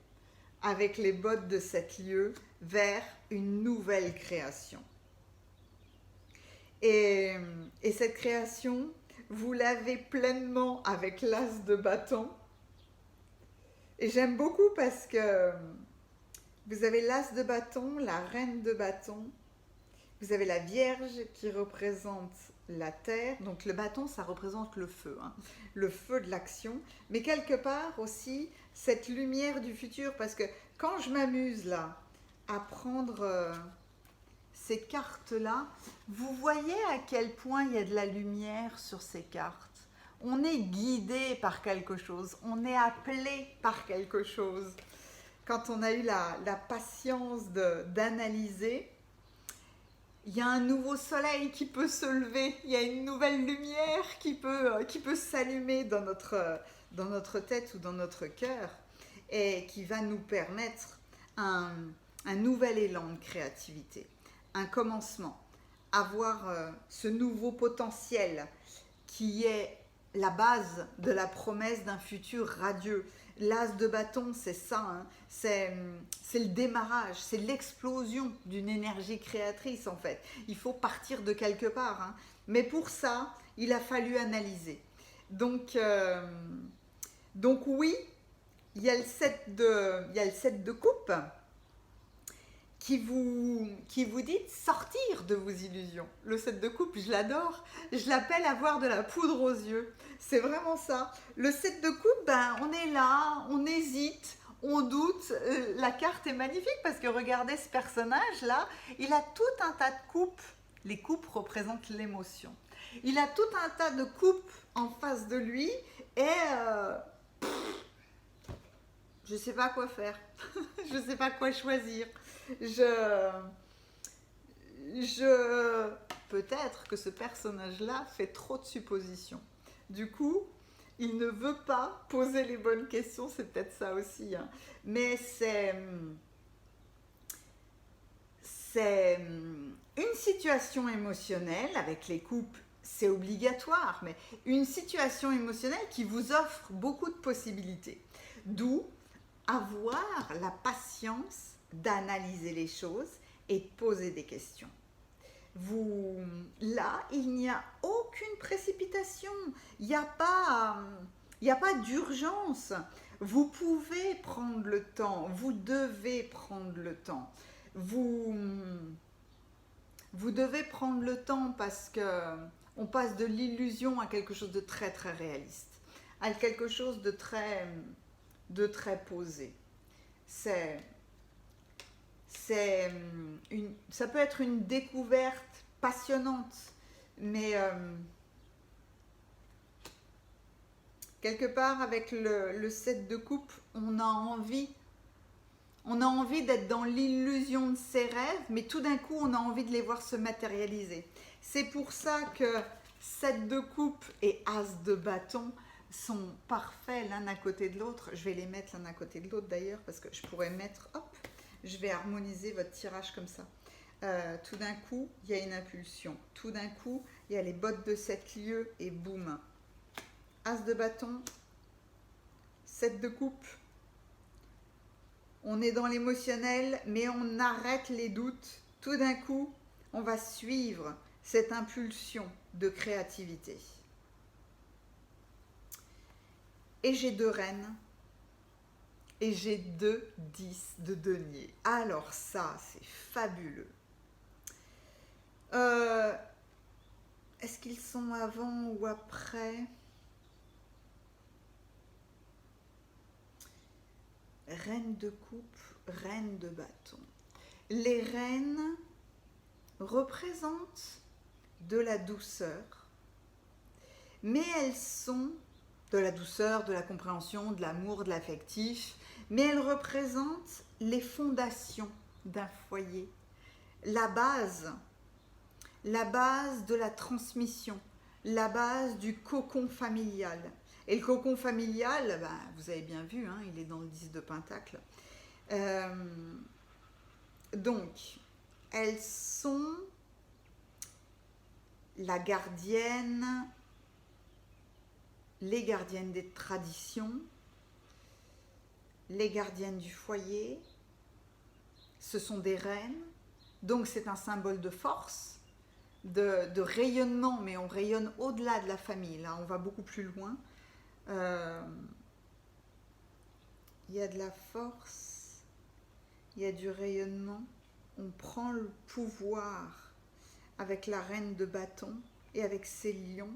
avec les bottes de 7 lieues vers une nouvelle création. Et cette création, vous l'avez pleinement avec l'as de bâton. Et j'aime beaucoup parce que vous avez l'as de bâton, la reine de bâton, vous avez la Vierge qui représente la terre, donc le bâton ça représente le feu, hein, le feu de l'action, mais quelque part aussi cette lumière du futur, parce que quand je m'amuse là à prendre ces cartes-là, vous voyez à quel point il y a de la lumière sur ces cartes. On est guidé par quelque chose, on est appelé par quelque chose. Quand on a eu la patience d'analyser, il y a un nouveau soleil qui peut se lever, il y a une nouvelle lumière qui peut s'allumer dans notre tête ou dans notre cœur et qui va nous permettre un nouvel élan de créativité, un commencement, avoir ce nouveau potentiel qui est la base de la promesse d'un futur radieux. L'as de bâton, c'est ça, hein. C'est le démarrage, c'est l'explosion d'une énergie créatrice en fait. Il faut partir de quelque part, hein. Mais pour ça, il a fallu analyser. Donc oui, il y a le 7 de coupe qui vous dit de sortir de vos illusions. Le 7 de coupe, je l'adore, je l'appelle avoir de la poudre aux yeux. C'est vraiment ça. Le 7 de coupe, ben, on est là, on hésite, on doute. La carte est magnifique parce que regardez ce personnage-là, il a tout un tas de coupes. Les coupes représentent l'émotion. Il a tout un tas de coupes en face de lui et je ne sais pas quoi faire. Je ne sais pas quoi choisir. Peut-être que ce personnage-là fait trop de suppositions. Du coup, il ne veut pas poser les bonnes questions, c'est peut-être ça aussi, hein. Mais c'est une situation émotionnelle avec les coupes, c'est obligatoire, mais une situation émotionnelle qui vous offre beaucoup de possibilités. D'où avoir la patience d'analyser les choses et de poser des questions. Là, il n'y a aucune précipitation, il n'y a pas d'urgence. Vous pouvez prendre le temps, vous devez prendre le temps. Vous devez prendre le temps parce que on passe de l'illusion à quelque chose de très très réaliste, à quelque chose de très posé. Ça peut être une découverte passionnante, mais quelque part avec le 7 de coupe, on a envie d'être dans l'illusion de ses rêves, mais tout d'un coup on a envie de les voir se matérialiser. C'est pour ça que 7 de coupe et As de bâton sont parfaits l'un à côté de l'autre. Je vais les mettre l'un à côté de l'autre d'ailleurs, parce que je pourrais mettre, hop, je vais harmoniser votre tirage comme ça. Tout d'un coup, il y a une impulsion. Tout d'un coup, il y a les bottes de 7 lieues et boum. As de bâton, 7 de coupe, on est dans l'émotionnel, mais on arrête les doutes. Tout d'un coup, on va suivre cette impulsion de créativité. Et j'ai 2 reines et j'ai 2 10 de denier. Alors ça, c'est fabuleux. Est-ce qu'ils sont avant ou après? Reine de coupe, reine de bâton. Les reines représentent de la douceur, mais elles sont de la douceur, de la compréhension, de l'amour, de l'affectif, mais elles représentent les fondations d'un foyer, la base de la transmission, la base du cocon familial. Et le cocon familial, ben, vous avez bien vu, hein, il est dans le 10 de Pentacle. Donc, elles sont la gardienne, les gardiennes des traditions, les gardiennes du foyer. Ce sont des reines, donc c'est un symbole de force, de rayonnement, mais on rayonne au-delà de la famille, là on va beaucoup plus loin. Il y a de la force, il y a du rayonnement, on prend le pouvoir avec la reine de bâton et avec ses lions.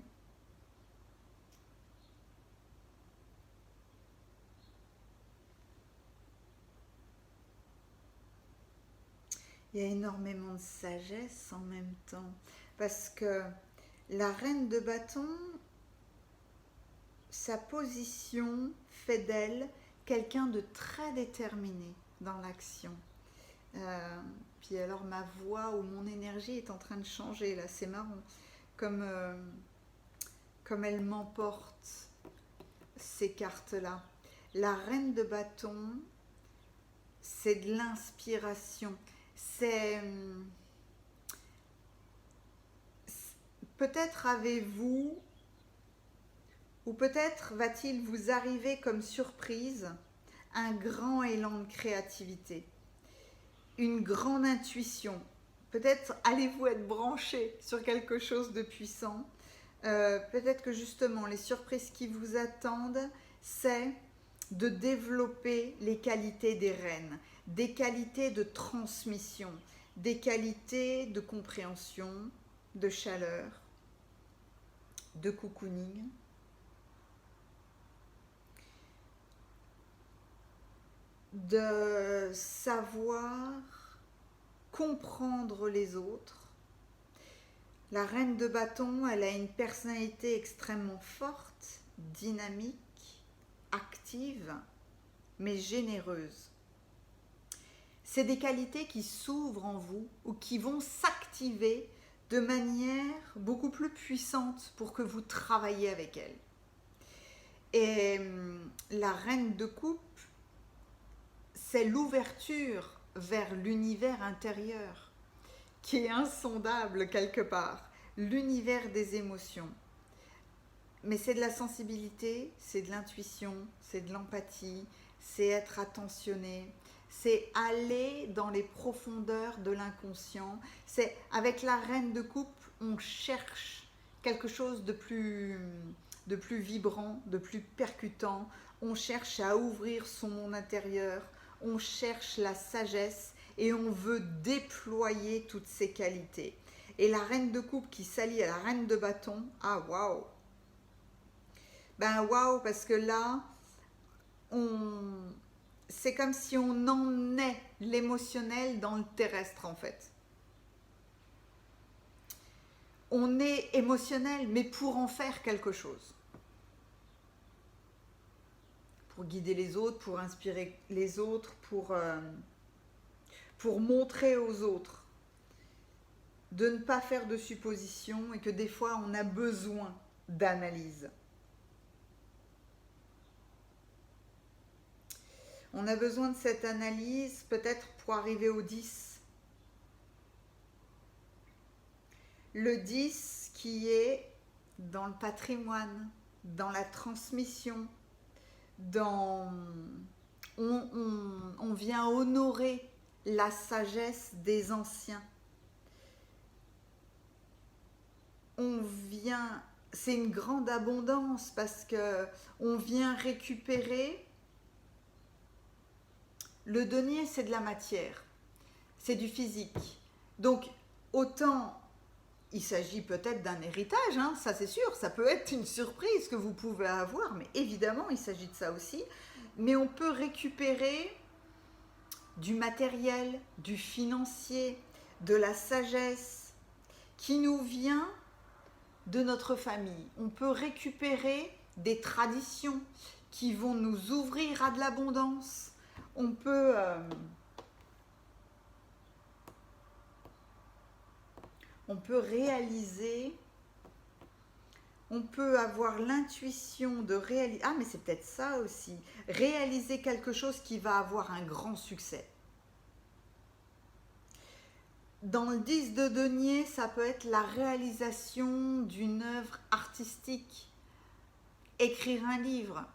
Il y a énormément de sagesse en même temps, parce que la reine de bâton, sa position fait d'elle quelqu'un de très déterminé dans l'action. Puis alors ma voix ou mon énergie est en train de changer, là c'est marrant, comme elle m'emporte ces cartes-là. La reine de bâton, c'est de l'inspiration. C'est peut-être avez-vous, ou peut-être va-t-il vous arriver comme surprise, un grand élan de créativité, une grande intuition. Peut-être allez-vous être branché sur quelque chose de puissant. Peut-être que justement les surprises qui vous attendent, c'est de développer les qualités des reines, des qualités de transmission, des qualités de compréhension, de chaleur, de cocooning. De savoir comprendre les autres. La reine de bâton, elle a une personnalité extrêmement forte, dynamique, active, mais généreuse. C'est des qualités qui s'ouvrent en vous ou qui vont s'activer de manière beaucoup plus puissante pour que vous travailliez avec elle. Et la reine de coupe, c'est l'ouverture vers l'univers intérieur qui est insondable quelque part, l'univers des émotions. Mais c'est de la sensibilité, c'est de l'intuition, c'est de l'empathie, c'est être attentionné, c'est aller dans les profondeurs de l'inconscient. C'est avec la reine de coupe, on cherche quelque chose de plus vibrant, de plus percutant. On cherche à ouvrir son monde intérieur, on cherche la sagesse et on veut déployer toutes ces qualités. Et la reine de coupe qui s'allie à la reine de bâton, ah waouh! Ben waouh, parce que là, c'est comme si on emmenait l'émotionnel dans le terrestre en fait. On est émotionnel, mais pour en faire quelque chose. Pour guider les autres, pour inspirer les autres, pour montrer aux autres de ne pas faire de suppositions et que des fois on a besoin d'analyse. On a besoin de cette analyse peut-être pour arriver au 10. Le 10 qui est dans le patrimoine, dans la transmission, dans on vient honorer la sagesse des anciens. C'est une grande abondance parce que on vient récupérer. Le denier, c'est de la matière, c'est du physique. Donc, autant il s'agit peut-être d'un héritage, hein, ça c'est sûr, ça peut être une surprise que vous pouvez avoir, mais évidemment, il s'agit de ça aussi. Mais on peut récupérer du matériel, du financier, de la sagesse qui nous vient de notre famille. On peut récupérer des traditions qui vont nous ouvrir à de l'abondance. On peut réaliser, on peut avoir l'intuition de réaliser, ah mais c'est peut-être ça aussi, réaliser quelque chose qui va avoir un grand succès. Dans le 10 de denier, ça peut être la réalisation d'une œuvre artistique, écrire un livre,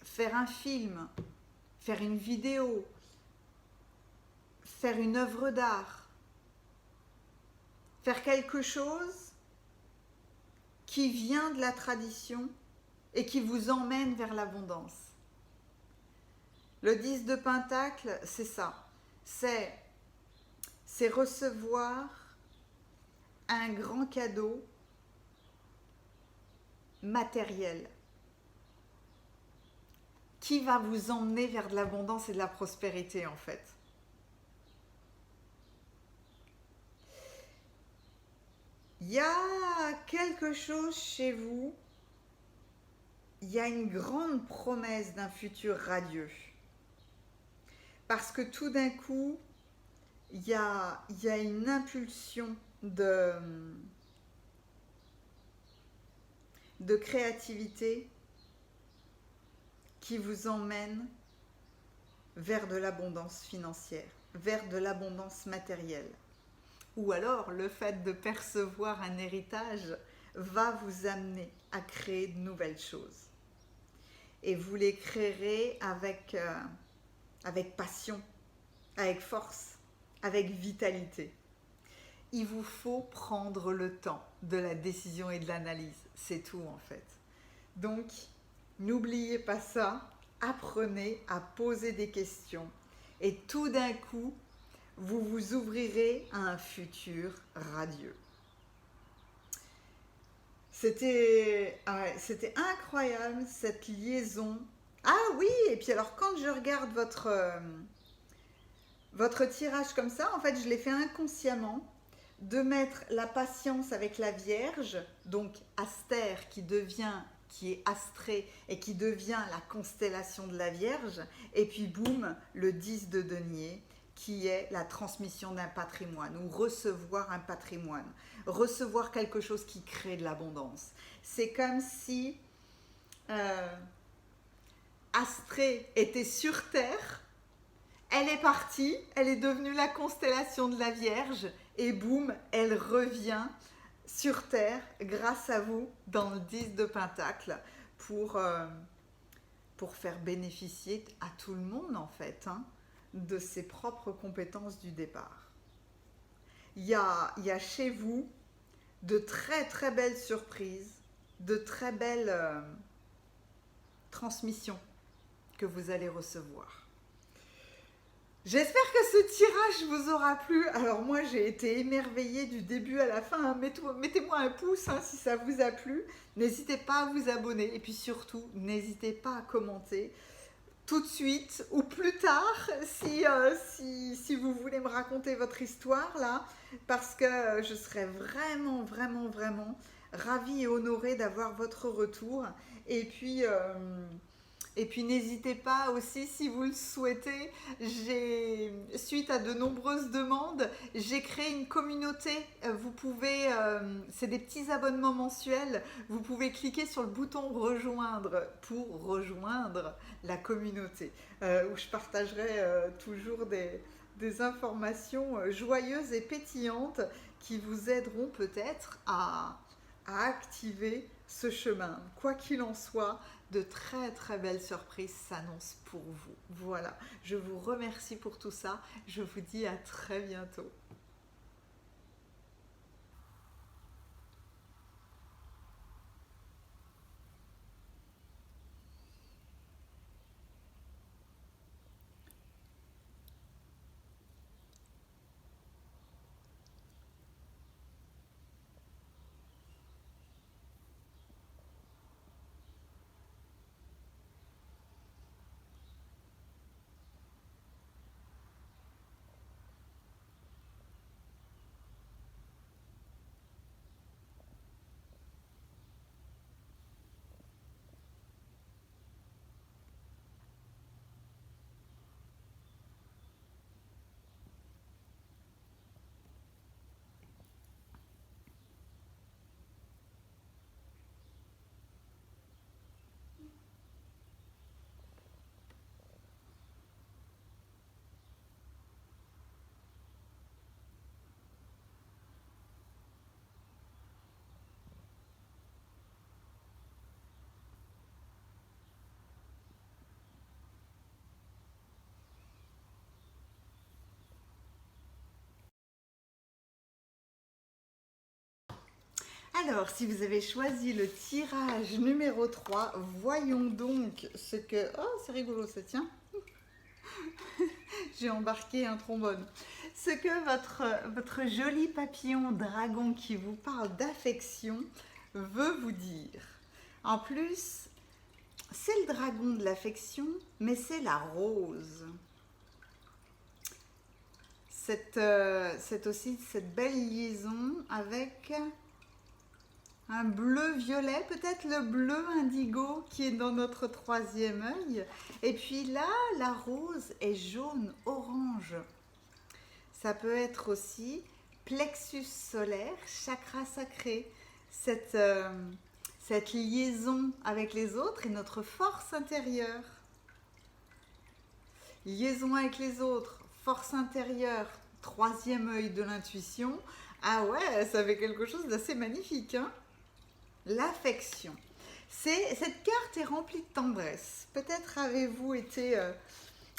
faire un film, faire une vidéo, faire une œuvre d'art, faire quelque chose qui vient de la tradition et qui vous emmène vers l'abondance. Le 10 de Pentacle, c'est ça. C'est recevoir un grand cadeau matériel qui va vous emmener vers de l'abondance et de la prospérité en fait. Il y a quelque chose chez vous, il y a une grande promesse d'un futur radieux. Parce que tout d'un coup, il y a une impulsion de créativité qui vous emmène vers de l'abondance financière, vers de l'abondance matérielle. Ou alors, le fait de percevoir un héritage va vous amener à créer de nouvelles choses. Et vous les créerez avec passion, avec force, avec vitalité. Il vous faut prendre le temps de la décision et de l'analyse. C'est tout en fait. Donc, n'oubliez pas ça. Apprenez à poser des questions. Et tout d'un coup, vous vous ouvrirez à un futur radieux. C'était incroyable cette liaison. Ah oui, et puis alors quand je regarde votre tirage comme ça, en fait je l'ai fait inconsciemment, de mettre la patience avec la Vierge, donc Astère qui est astrée et qui devient la constellation de la Vierge, et puis boum, le 10 de denier, qui est la transmission d'un patrimoine, ou recevoir un patrimoine, recevoir quelque chose qui crée de l'abondance. C'est comme si Astrée était sur Terre, elle est partie, elle est devenue la constellation de la Vierge, et boum, elle revient sur Terre grâce à vous dans le 10 de Pentacle pour faire bénéficier à tout le monde en fait, hein, de ses propres compétences du départ. Il y a chez vous de très très belles surprises, de très belles transmissions que vous allez recevoir. J'espère que ce tirage vous aura plu. Alors moi j'ai été émerveillée du début à la fin, hein. Mettez-moi un pouce hein, si ça vous a plu. N'hésitez pas à vous abonner et puis surtout n'hésitez pas à commenter tout de suite ou plus tard si vous voulez me raconter votre histoire là, parce que je serais vraiment vraiment vraiment ravie et honorée d'avoir votre retour. Et puis n'hésitez pas aussi si vous le souhaitez, suite à de nombreuses demandes, j'ai créé une communauté. Vous pouvez, c'est des petits abonnements mensuels, vous pouvez cliquer sur le bouton rejoindre pour rejoindre la communauté, où je partagerai toujours des informations joyeuses et pétillantes qui vous aideront peut-être à à activer ce chemin. Quoi qu'il en soit, de très très belles surprises s'annoncent pour vous. Voilà, je vous remercie pour tout ça. Je vous dis à très bientôt. Alors, si vous avez choisi le tirage numéro 3, voyons donc ce que... Oh, c'est rigolo ça, tiens. J'ai embarqué un trombone. Ce que votre joli papillon dragon qui vous parle d'affection veut vous dire. En plus, c'est le dragon de l'affection, mais c'est la rose. C'est aussi cette belle liaison avec un bleu-violet, peut-être le bleu indigo qui est dans notre troisième œil. Et puis là, la rose est jaune-orange. Ça peut être aussi plexus solaire, chakra sacré. Cette liaison avec les autres et notre force intérieure. Liaison avec les autres, force intérieure, troisième œil de l'intuition. Ah ouais, ça fait quelque chose d'assez magnifique, hein? L'affection. Cette carte est remplie de tendresse. Peut-être avez-vous été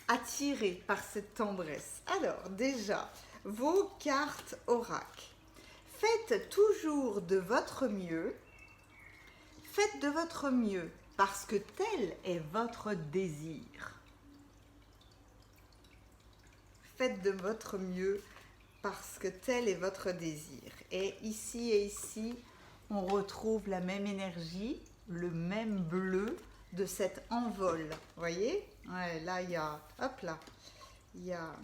attiré par cette tendresse. Alors déjà, vos cartes oracle. Faites toujours de votre mieux. Faites de votre mieux parce que tel est votre désir. Faites de votre mieux parce que tel est votre désir. Et ici, on retrouve la même énergie, le même bleu de cet envol. Vous voyez? Ouais, là, il y a... Hop là. Il y a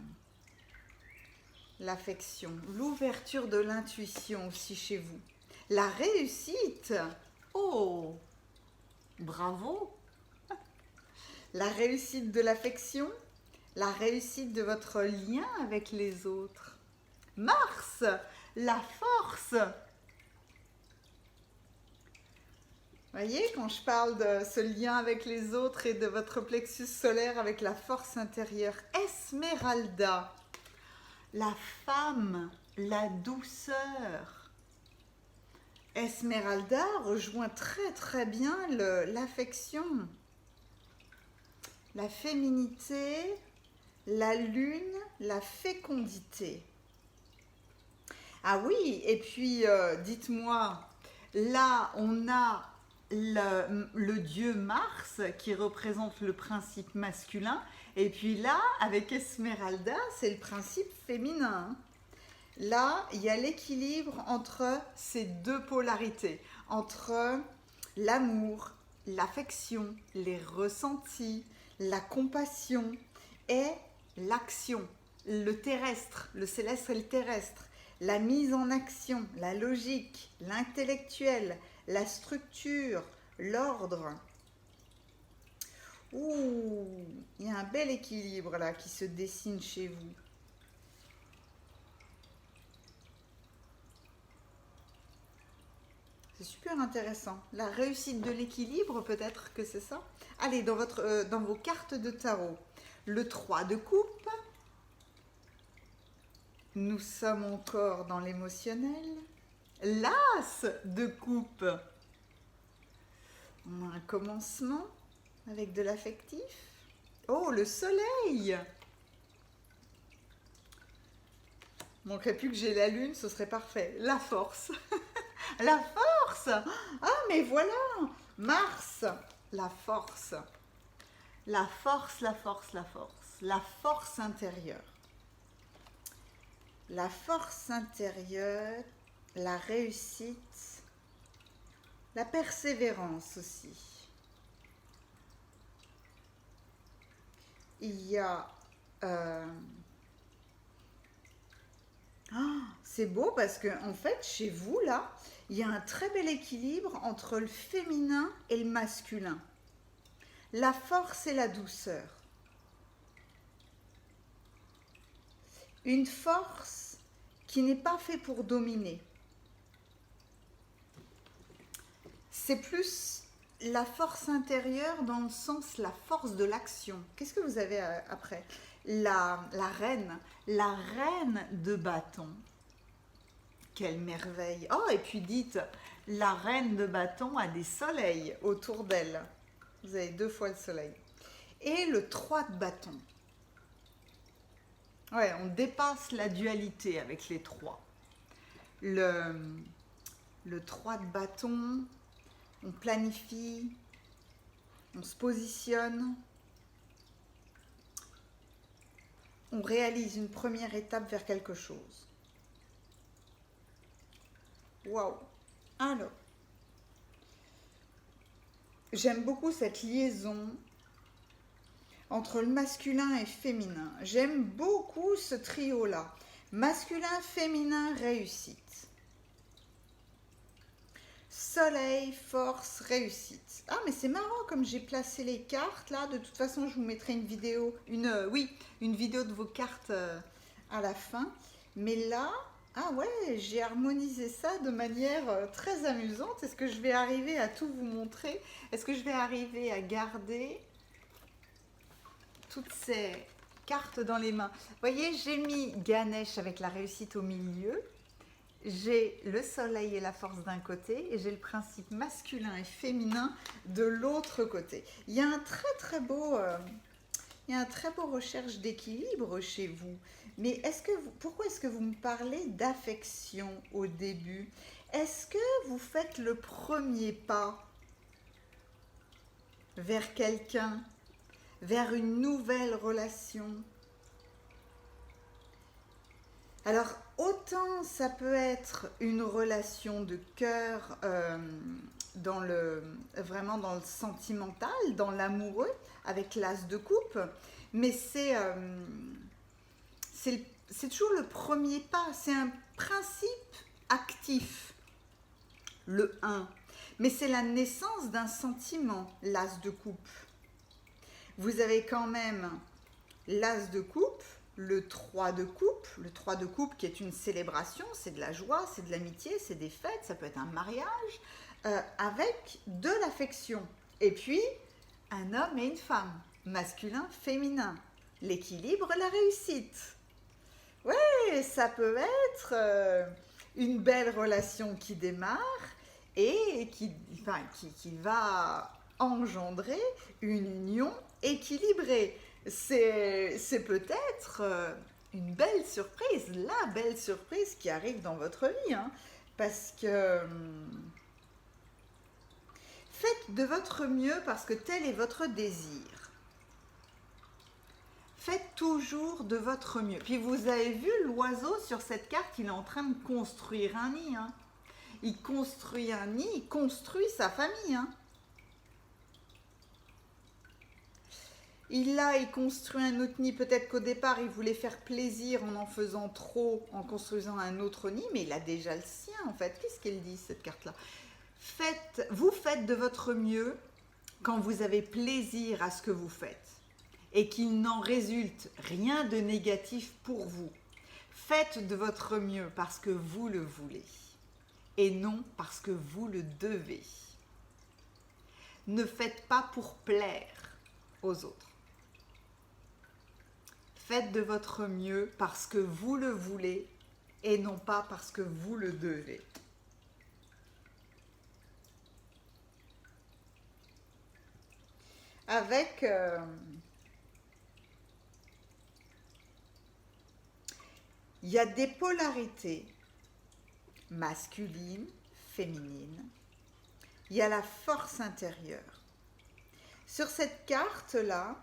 l'affection, l'ouverture de l'intuition aussi chez vous. La réussite. Oh, bravo. La réussite de l'affection, la réussite de votre lien avec les autres. Mars, la force. Voyez, quand je parle de ce lien avec les autres et de votre plexus solaire avec la force intérieure, Esmeralda, la femme, la douceur. Esmeralda rejoint très très bien l'affection, la féminité, la lune, la fécondité. Ah oui, et puis dites-moi, là on a le dieu Mars qui représente le principe masculin, et puis là avec Esmeralda c'est le principe féminin. Là il y a l'équilibre entre ces deux polarités, entre l'amour, l'affection, les ressentis, la compassion et l'action, le terrestre, le céleste et le terrestre, la mise en action, la logique, l'intellectuel, la structure, l'ordre. Ouh, il y a un bel équilibre là qui se dessine chez vous. C'est super intéressant. La réussite de l'équilibre, peut-être que c'est ça. Allez, dans vos cartes de tarot, le 3 de coupe. Nous sommes encore dans l'émotionnel. l'as de coupe. On a un commencement avec de l'affectif. Oh, le soleil. Il manquerait plus que j'ai la lune, ce serait parfait. La force. La force. Ah, mais voilà. Mars. La force. La force, la force, la force. La force intérieure. La force intérieure, la réussite, la persévérance aussi. Il y a... c'est beau parce que en fait, chez vous, là, il y a un très bel équilibre entre le féminin et le masculin. La force et la douceur. Une force qui n'est pas faite pour dominer. C'est plus la force intérieure dans le sens la force de l'action. Qu'est-ce que vous avez après? La reine de bâton. Quelle merveille! Oh, et puis dites, la reine de bâton a des soleils autour d'elle. Vous avez 2 fois le soleil. Et le 3 de bâton. Ouais, on dépasse la dualité avec les 3. Le 3 de bâton, on planifie, on se positionne, on réalise une première étape vers quelque chose. Waouh! Alors, j'aime beaucoup cette liaison entre le masculin et le féminin. J'aime beaucoup ce trio-là. Masculin, féminin, réussite. Soleil, force, réussite. Ah, mais c'est marrant comme j'ai placé les cartes là. De toute façon, je vous mettrai une vidéo, une vidéo de vos cartes à la fin. Mais là, ah ouais, j'ai harmonisé ça de manière très amusante. Est-ce que je vais arriver à tout vous montrer? Est-ce que je vais arriver à garder toutes ces cartes dans les mains? Vous voyez, j'ai mis Ganesh avec la réussite au milieu. J'ai le soleil et la force d'un côté et j'ai le principe masculin et féminin de l'autre côté. Il y a un très beau recherche d'équilibre chez vous. Mais pourquoi est-ce que vous me parlez d'affection au début? Est-ce que vous faites le premier pas vers quelqu'un, vers une nouvelle relation? Alors, autant ça peut être une relation de cœur vraiment dans le sentimental, dans l'amoureux, avec l'as de coupe, mais c'est toujours le premier pas, c'est un principe actif, le 1. Mais c'est la naissance d'un sentiment, l'as de coupe. Vous avez quand même l'as de coupe, le 3 de coupe, qui est une célébration, c'est de la joie, c'est de l'amitié, c'est des fêtes, ça peut être un mariage, avec de l'affection. Et puis, un homme et une femme, masculin, féminin, l'équilibre, la réussite. Ouais, ça peut être une belle relation qui démarre et qui va engendrer une union équilibrée. C'est peut-être une belle surprise, la belle surprise qui arrive dans votre vie, hein, parce que faites de votre mieux parce que tel est votre désir. Faites toujours de votre mieux. Puis vous avez vu l'oiseau sur cette carte, il est en train de construire un nid. Hein. Il construit un nid, il construit sa famille. Hein. Il construit un autre nid. Peut-être qu'au départ, il voulait faire plaisir en faisant trop, en construisant un autre nid, mais il a déjà le sien en fait. Qu'est-ce qu'elle dit cette carte-là? Vous faites de votre mieux quand vous avez plaisir à ce que vous faites et qu'il n'en résulte rien de négatif pour vous. Faites de votre mieux parce que vous le voulez et non parce que vous le devez. Ne faites pas pour plaire aux autres. Faites de votre mieux parce que vous le voulez et non pas parce que vous le devez. avec... il y a des polarités masculines, féminines. Il y a la force intérieure. Sur cette carte-là,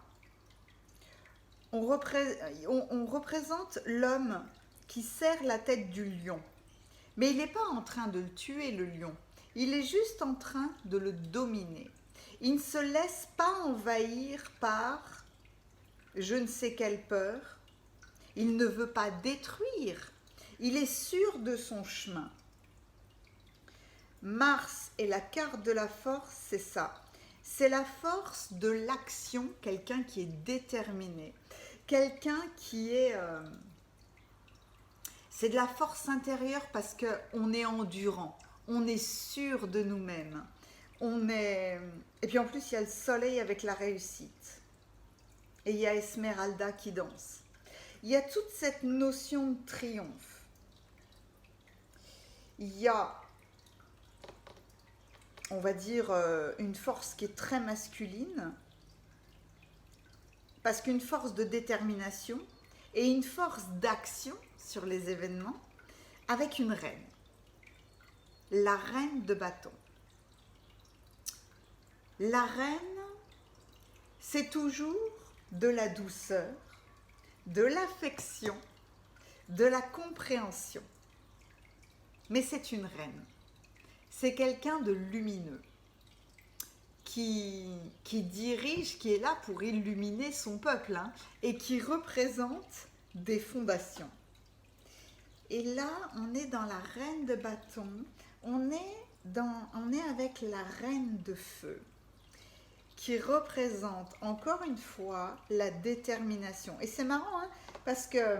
on représente l'homme qui serre la tête du lion. Mais il n'est pas en train de le tuer, le lion. Il est juste en train de le dominer. Il ne se laisse pas envahir par je ne sais quelle peur. Il ne veut pas détruire. Il est sûr de son chemin. Mars et la carte de la force, c'est ça. C'est la force de l'action, quelqu'un qui est déterminé. Quelqu'un qui est... c'est de la force intérieure parce qu'on est endurant. On est sûr de nous-mêmes. Et puis en plus, il y a le soleil avec la réussite. Et il y a Esmeralda qui danse. Il y a toute cette notion de triomphe. Il y a, on va dire, une force qui est très masculine, parce qu'une force de détermination et une force d'action sur les événements, avec une reine. La reine de bâton. La reine, c'est toujours de la douceur, de l'affection, de la compréhension. Mais c'est une reine. C'est quelqu'un de lumineux qui dirige, qui est là pour illuminer son peuple, hein, et qui représente des fondations. Et là, on est dans la reine de bâton, on est avec la reine de feu, qui représente encore une fois la détermination. Et c'est marrant, hein, parce que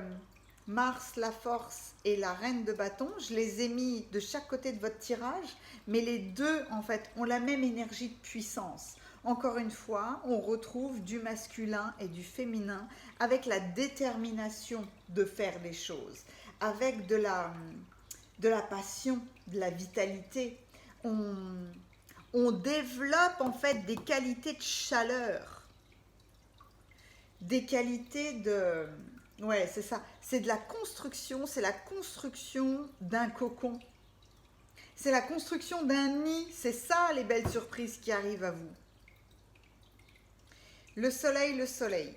Mars, la force et la reine de bâton, je les ai mis de chaque côté de votre tirage, mais les deux, en fait, ont la même énergie de puissance. Encore une fois, on retrouve du masculin et du féminin avec la détermination de faire les choses, avec de la passion, de la vitalité. On développe en fait des qualités de chaleur, des qualités de... Ouais, c'est ça. C'est de la construction, c'est la construction d'un cocon. C'est la construction d'un nid. C'est ça les belles surprises qui arrivent à vous. Le soleil, le soleil.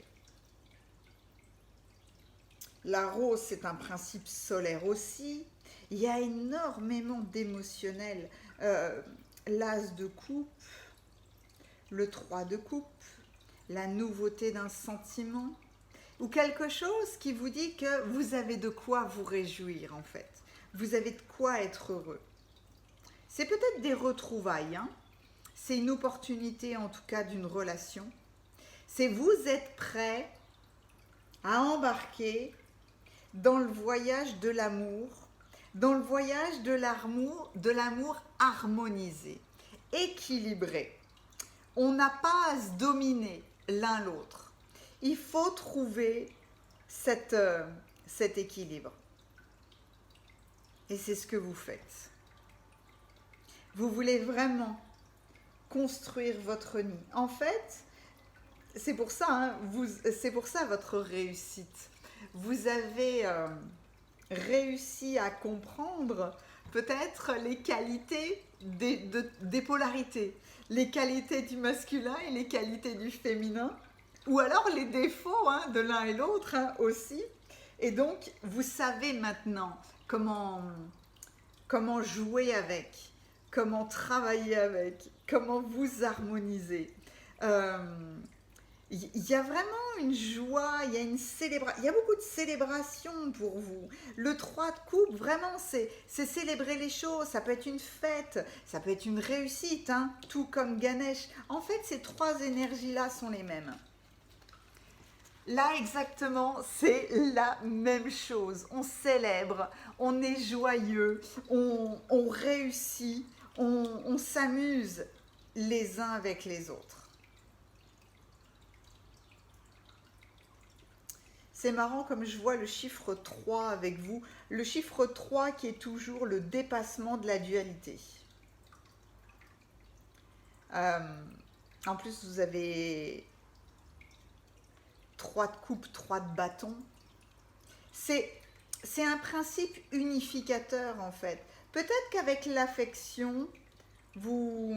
La rose, c'est un principe solaire aussi. Il y a énormément d'émotionnel. L'as de coupe, le 3 de coupe, la nouveauté d'un sentiment, ou quelque chose qui vous dit que vous avez de quoi vous réjouir en fait. Vous avez de quoi être heureux. C'est peut-être des retrouvailles, hein. C'est une opportunité en tout cas d'une relation. C'est vous êtes prêt à embarquer dans le voyage de l'amour, dans le voyage de l'amour harmonisé, équilibré. On n'a pas à se dominer l'un l'autre. Il faut trouver cet équilibre. Et c'est ce que vous faites. Vous voulez vraiment construire votre nid. En fait, c'est pour ça, hein, c'est pour ça votre réussite. Vous avez réussi à comprendre peut-être les qualités des polarités, les qualités du masculin et les qualités du féminin, ou alors les défauts, hein, de l'un et l'autre, hein, aussi. Et donc, vous savez maintenant comment jouer avec, comment travailler avec, comment vous harmoniser. Il y a vraiment une joie, il y a une célébration, il y a beaucoup de célébrations pour vous. Le 3 de coupe, vraiment, c'est célébrer les choses. Ça peut être une fête, ça peut être une réussite, hein, tout comme Ganesh. En fait, ces trois énergies-là sont les mêmes. Là, exactement, c'est la même chose. On célèbre, on est joyeux, on réussit, on s'amuse les uns avec les autres. C'est marrant comme je vois le chiffre 3 avec vous. Le chiffre 3 qui est toujours le dépassement de la dualité. En plus, vous avez 3 de coupe, 3 de bâton. C'est un principe unificateur en fait. Peut-être qu'avec l'affection, vous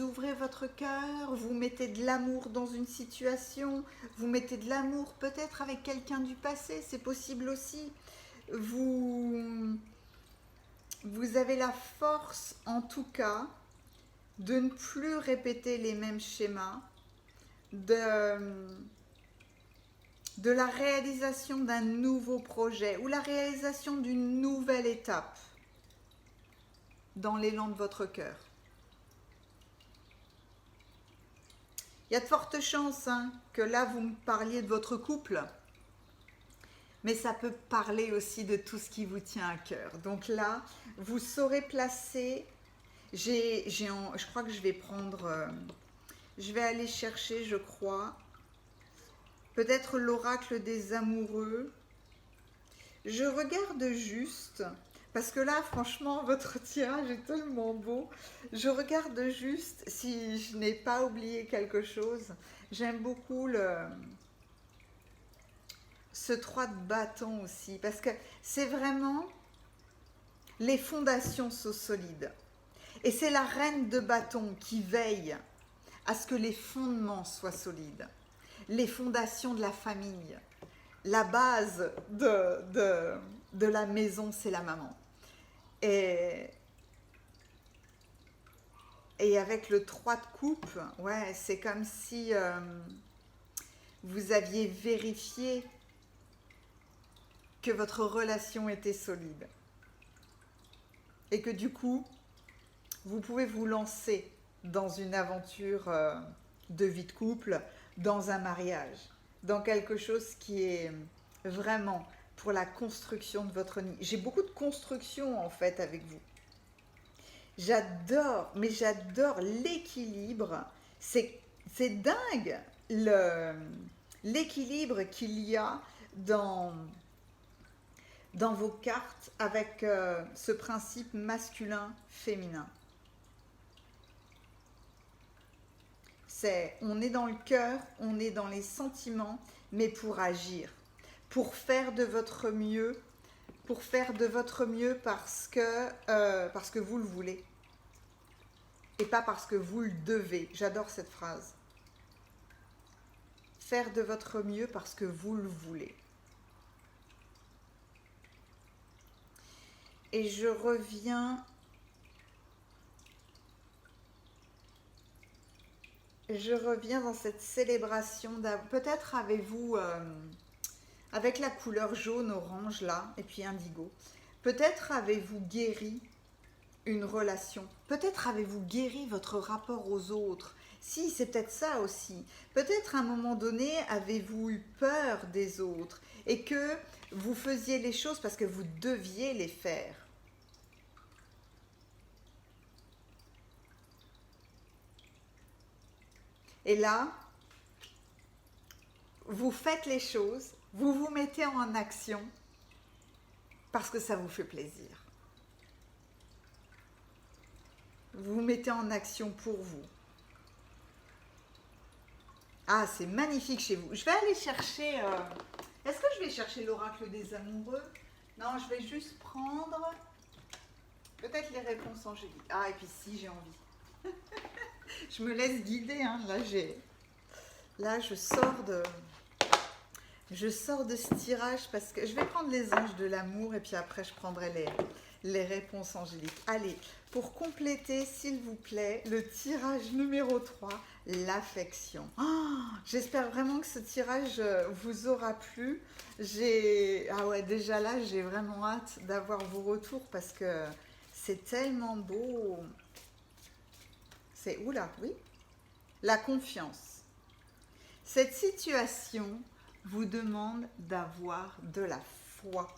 ouvrez votre cœur, vous mettez de l'amour dans une situation, vous mettez de l'amour peut-être avec quelqu'un du passé, c'est possible aussi. Vous avez la force en tout cas de ne plus répéter les mêmes schémas, de la réalisation d'un nouveau projet ou la réalisation d'une nouvelle étape dans l'élan de votre cœur. Il y a de fortes chances que là vous me parliez de votre couple, mais ça peut parler aussi de tout ce qui vous tient à cœur. Donc là, vous saurez placer, je crois que je vais prendre, je vais aller chercher, je crois, peut-être l'oracle des amoureux. Je regarde juste, parce que là, franchement, votre tirage est tellement beau. Je regarde juste si je n'ai pas oublié quelque chose. J'aime beaucoup ce 3 de bâton aussi, parce que c'est vraiment, les fondations sont solides. Et c'est la reine de bâton qui veille à ce que les fondements soient solides. Les fondations de la famille. La base de la maison, c'est la maman. Et avec le 3 de coupe, ouais, c'est comme si vous aviez vérifié que votre relation était solide. Et que du coup, vous pouvez vous lancer dans une aventure de vie de couple, dans un mariage, dans quelque chose qui est vraiment pour la construction de votre nid. J'ai beaucoup de construction en fait avec vous. J'adore, mais j'adore l'équilibre. C'est dingue l'équilibre qu'il y a dans vos cartes avec ce principe masculin-féminin. On est dans le cœur, on est dans les sentiments, mais pour agir, pour faire de votre mieux, parce que vous le voulez et pas parce que vous le devez. J'adore cette phrase. Faire de votre mieux parce que vous le voulez. Et je reviens dans cette célébration. Peut-être avez-vous, avec la couleur jaune, orange là, et puis indigo, peut-être avez-vous guéri une relation. Peut-être avez-vous guéri votre rapport aux autres. Si, c'est peut-être ça aussi. Peut-être à un moment donné, avez-vous eu peur des autres et que vous faisiez les choses parce que vous deviez les faire. Et là, vous faites les choses, vous vous mettez en action parce que ça vous fait plaisir. Vous vous mettez en action pour vous. Ah, c'est magnifique chez vous. Je vais aller chercher... Est-ce que je vais chercher l'oracle des amoureux? Non, je vais juste prendre peut-être les réponses angéliques. Ah, et puis si, j'ai envie. Je me laisse guider, hein. Là, je sors de ce tirage parce que je vais prendre les anges de l'amour et puis après je prendrai les réponses angéliques. Allez, pour compléter, s'il vous plaît, le tirage numéro 3, l'affection. Oh, j'espère vraiment que ce tirage vous aura plu. Ah ouais, déjà là, j'ai vraiment hâte d'avoir vos retours parce que c'est tellement beau. Oula, oui. La confiance. Cette situation vous demande d'avoir de la foi.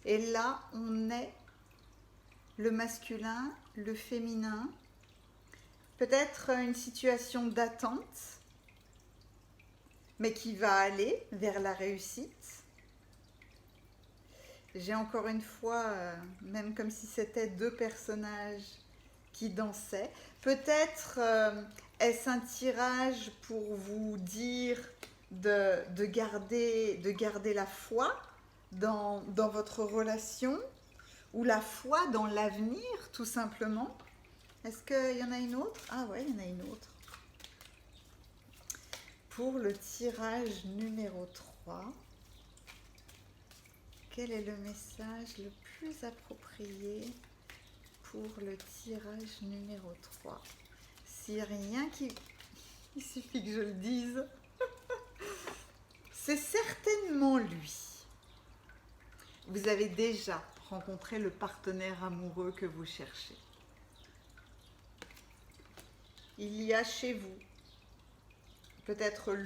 Et là, on est le masculin, le féminin, peut-être une situation d'attente, mais qui va aller vers la réussite. J'ai encore une fois, même comme si c'était deux personnages qui dansaient. Peut-être est-ce un tirage pour vous dire de garder la foi dans votre relation, ou la foi dans l'avenir, tout simplement. Est-ce qu'il y en a une autre? Ah ouais, il y en a une autre. Pour le tirage numéro 3, quel est le message le plus approprié pour le tirage numéro 3? Si rien qui... Il suffit que je le dise. C'est certainement lui. Vous avez déjà rencontré le partenaire amoureux que vous cherchez. Il y a chez vous peut-être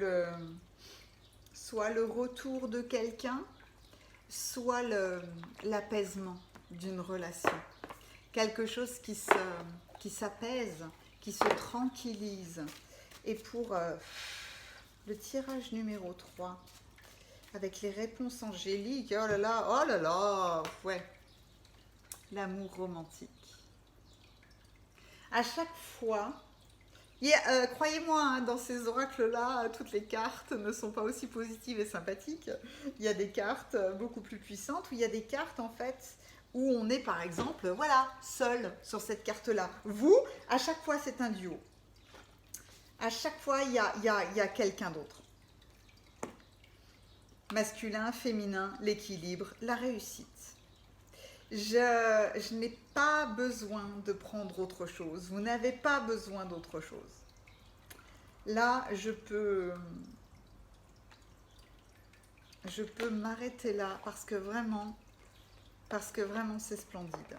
soit le retour de quelqu'un, soit l'apaisement d'une relation. Quelque chose qui s'apaise, qui se tranquillise. Et pour le tirage numéro 3, avec les réponses angéliques, oh là là, ouais, l'amour romantique. À chaque fois, croyez-moi, hein, dans ces oracles-là, toutes les cartes ne sont pas aussi positives et sympathiques. Il y a des cartes beaucoup plus puissantes, où il y a des cartes en fait où on est par exemple, voilà, seul sur cette carte-là. Vous, à chaque fois, c'est un duo. À chaque fois, il y a quelqu'un d'autre. Masculin, féminin, l'équilibre, la réussite. Je n'ai pas besoin de prendre autre chose. Vous n'avez pas besoin d'autre chose. Là, je peux m'arrêter là parce que vraiment, c'est splendide.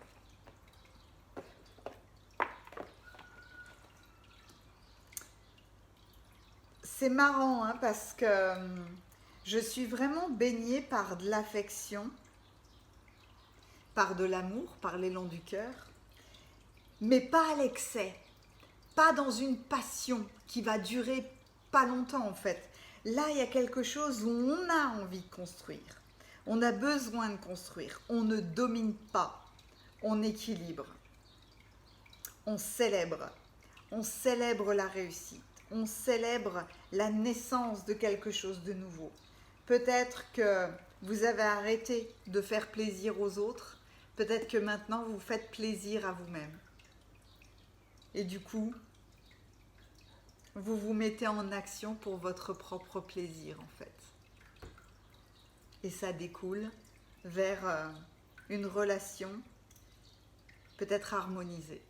C'est marrant, hein, parce que je suis vraiment baignée par de l'affection, par de l'amour, par l'élan du cœur, mais pas à l'excès, pas dans une passion qui va durer pas longtemps en fait. Là, il y a quelque chose où on a envie de construire, on a besoin de construire, on ne domine pas, on équilibre, on célèbre la réussite, on célèbre la naissance de quelque chose de nouveau. Peut-être que vous avez arrêté de faire plaisir aux autres, peut-être que maintenant vous faites plaisir à vous-même. Et du coup, vous vous mettez en action pour votre propre plaisir en fait. Et ça découle vers une relation peut-être harmonisée.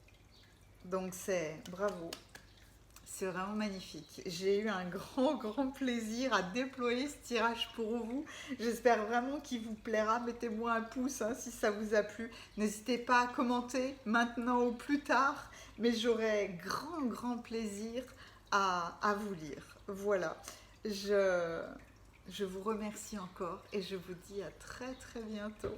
Donc c'est bravo. C'est vraiment magnifique. J'ai eu un grand plaisir à déployer ce tirage pour vous. J'espère vraiment qu'il vous plaira. Mettez-moi un pouce hein, si ça vous a plu. N'hésitez pas à commenter maintenant ou plus tard. Mais j'aurai grand plaisir à vous lire. Voilà. Je vous remercie encore et je vous dis à très bientôt.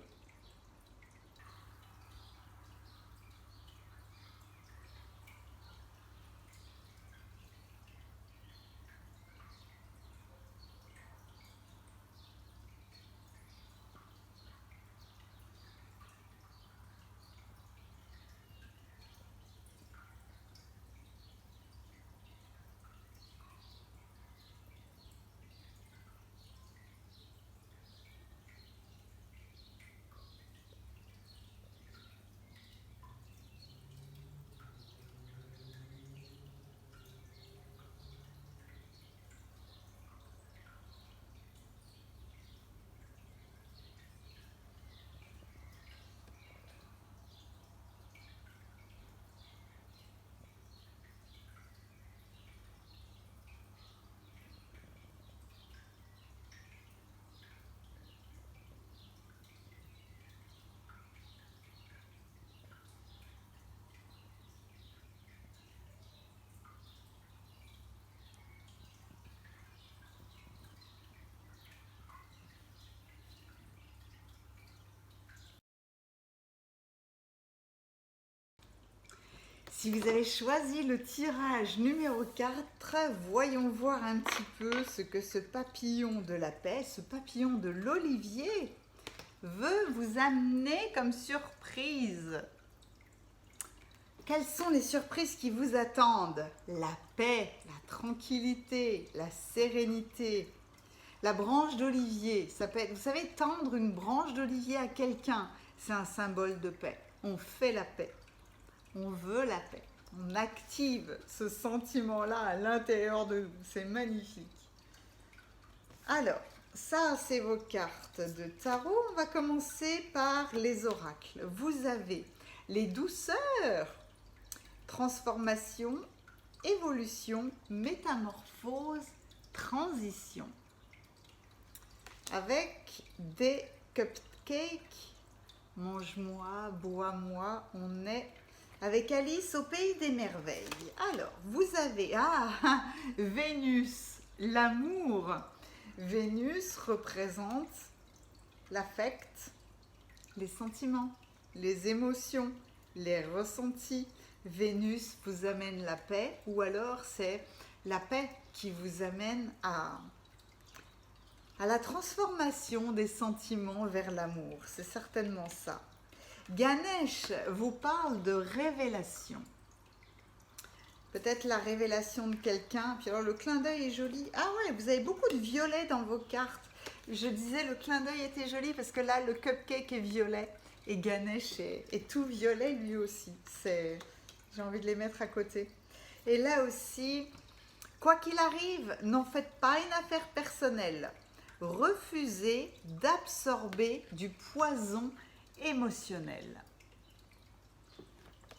Si vous avez choisi le tirage numéro 4, voyons voir un petit peu ce que ce papillon de la paix, ce papillon de l'olivier, veut vous amener comme surprise. quelles sont les surprises qui vous attendent? La paix, la tranquillité, la sérénité. La branche d'olivier, ça peut être, vous savez, tendre une branche d'olivier à quelqu'un, c'est un symbole de paix. On fait la paix, on veut la paix, on active ce sentiment-là à l'intérieur de nous, c'est magnifique. Alors, ça c'est vos cartes de tarot, on va commencer par les oracles. Vous avez les douceurs, transformation, évolution, métamorphose, transition. Avec des cupcakes, mange-moi, bois-moi, on est avec Alice au pays des merveilles. Alors, vous avez, Vénus, l'amour. Vénus représente l'affect, les sentiments, les émotions, les ressentis. Vénus vous amène la paix, ou alors c'est la paix qui vous amène à la transformation des sentiments vers l'amour. C'est certainement ça. Ganesh vous parle de révélation. Peut-être la révélation de quelqu'un. Puis alors le clin d'œil est joli. Ah ouais, vous avez beaucoup de violet dans vos cartes. Je disais le clin d'œil était joli parce que là le cupcake est violet et Ganesh est tout violet lui aussi. J'ai envie de les mettre à côté. Et là aussi, quoi qu'il arrive, n'en faites pas une affaire personnelle. Refusez d'absorber du poison émotionnel.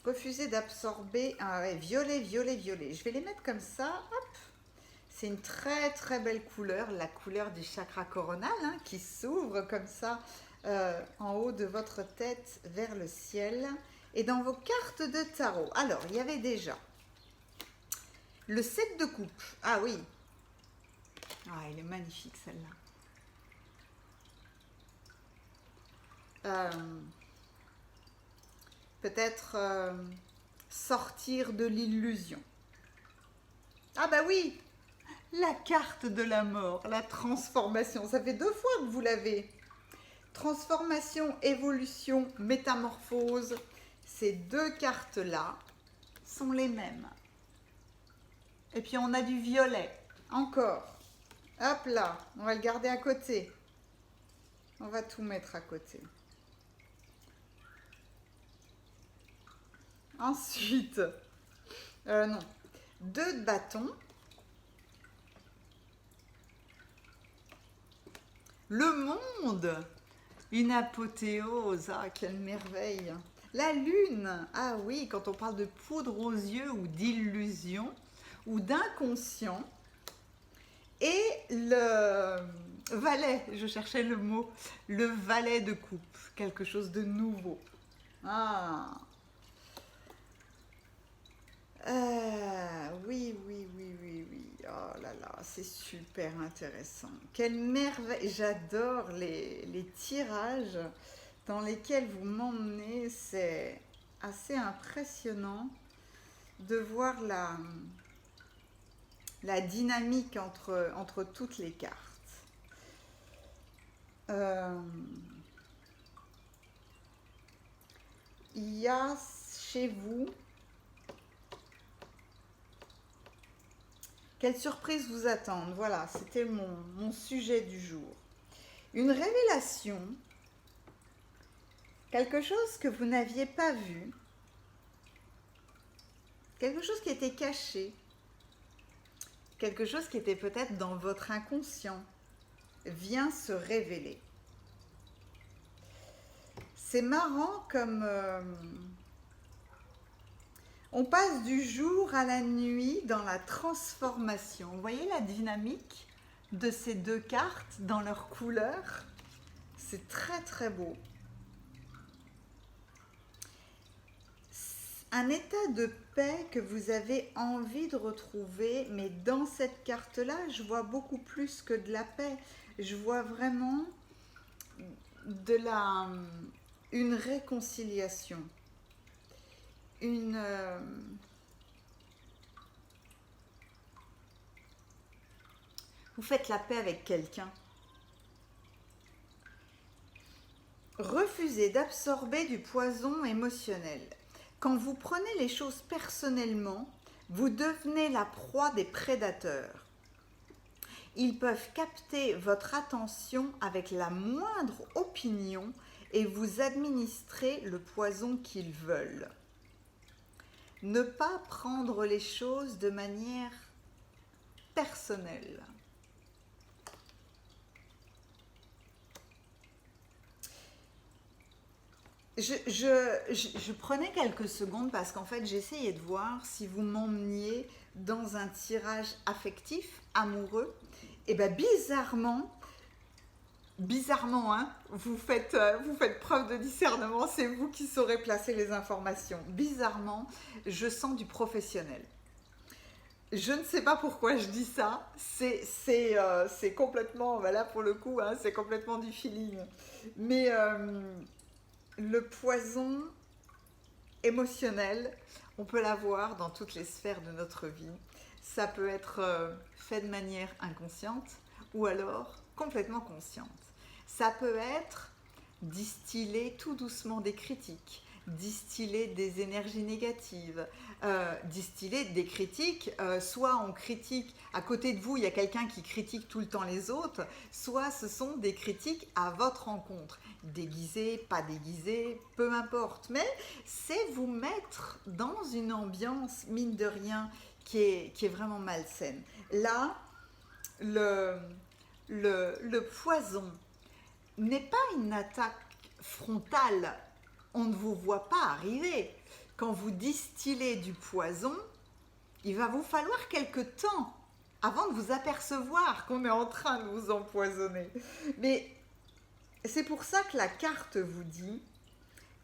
Refusez d'absorber violet, violet, violet. Je vais les mettre comme ça. Hop. C'est une très très belle couleur, la couleur du chakra coronal qui s'ouvre comme ça en haut de votre tête vers le ciel. Et dans vos cartes de tarot, alors il y avait déjà le 7 de coupe. Ah oui. Ah, elle est magnifique celle-là. Peut-être sortir de l'illusion. Ah bah oui, la carte de la mort, la transformation. Ça fait 2 fois que vous l'avez. Transformation, évolution, métamorphose. Ces 2 cartes-là sont les mêmes. Et puis on a du violet. Encore. Hop là, on va le garder à côté. On va tout mettre à côté. Ensuite, non, 2 de bâton. Le monde, une apothéose, ah quelle merveille. La lune, ah oui, quand on parle de poudre aux yeux ou d'illusion ou d'inconscient. Et le valet, je cherchais le mot, le valet de coupe, quelque chose de nouveau. Ah, oui, oui, oui, oui, oui. Oh là là, c'est super intéressant. Quelle merveille. J'adore les tirages dans lesquels vous m'emmenez. C'est assez impressionnant de voir la dynamique entre toutes les cartes. Il y a chez vous... Quelle surprise vous attend? Voilà, c'était mon sujet du jour. Une révélation, quelque chose que vous n'aviez pas vu, quelque chose qui était caché, quelque chose qui était peut-être dans votre inconscient, vient se révéler. C'est marrant comme... on passe du jour à la nuit dans la transformation. Vous voyez la dynamique de ces 2 cartes dans leurs couleurs? C'est très très beau. Un état de paix que vous avez envie de retrouver, mais dans cette carte-là, je vois beaucoup plus que de la paix. Je vois vraiment une réconciliation. Vous faites la paix avec quelqu'un. Refusez d'absorber du poison émotionnel. Quand vous prenez les choses personnellement, vous devenez la proie des prédateurs. Ils peuvent capter votre attention avec la moindre opinion et vous administrer le poison qu'ils veulent. Ne pas prendre les choses de manière personnelle. Je prenais quelques secondes parce qu'en fait j'essayais de voir si vous m'emmeniez dans un tirage affectif, amoureux. Et bien bizarrement, hein, vous faites preuve de discernement, c'est vous qui saurez placer les informations. Bizarrement, je sens du professionnel. Je ne sais pas pourquoi je dis ça, c'est complètement, là pour le coup, hein, c'est complètement du feeling. Mais le poison émotionnel, on peut l'avoir dans toutes les sphères de notre vie. Ça peut être fait de manière inconsciente ou alors complètement consciente. Ça peut être distiller tout doucement des critiques, distiller des énergies négatives, distiller des critiques, soit on critique, à côté de vous il y a quelqu'un qui critique tout le temps les autres, soit ce sont des critiques à votre encontre, déguisées, pas déguisées, peu importe, mais c'est vous mettre dans une ambiance, mine de rien, qui est vraiment malsaine. Là, le poison n'est pas une attaque frontale, on ne vous voit pas arriver. Quand vous distillez du poison, il va vous falloir quelque temps avant de vous apercevoir qu'on est en train de vous empoisonner. Mais c'est pour ça que la carte vous dit,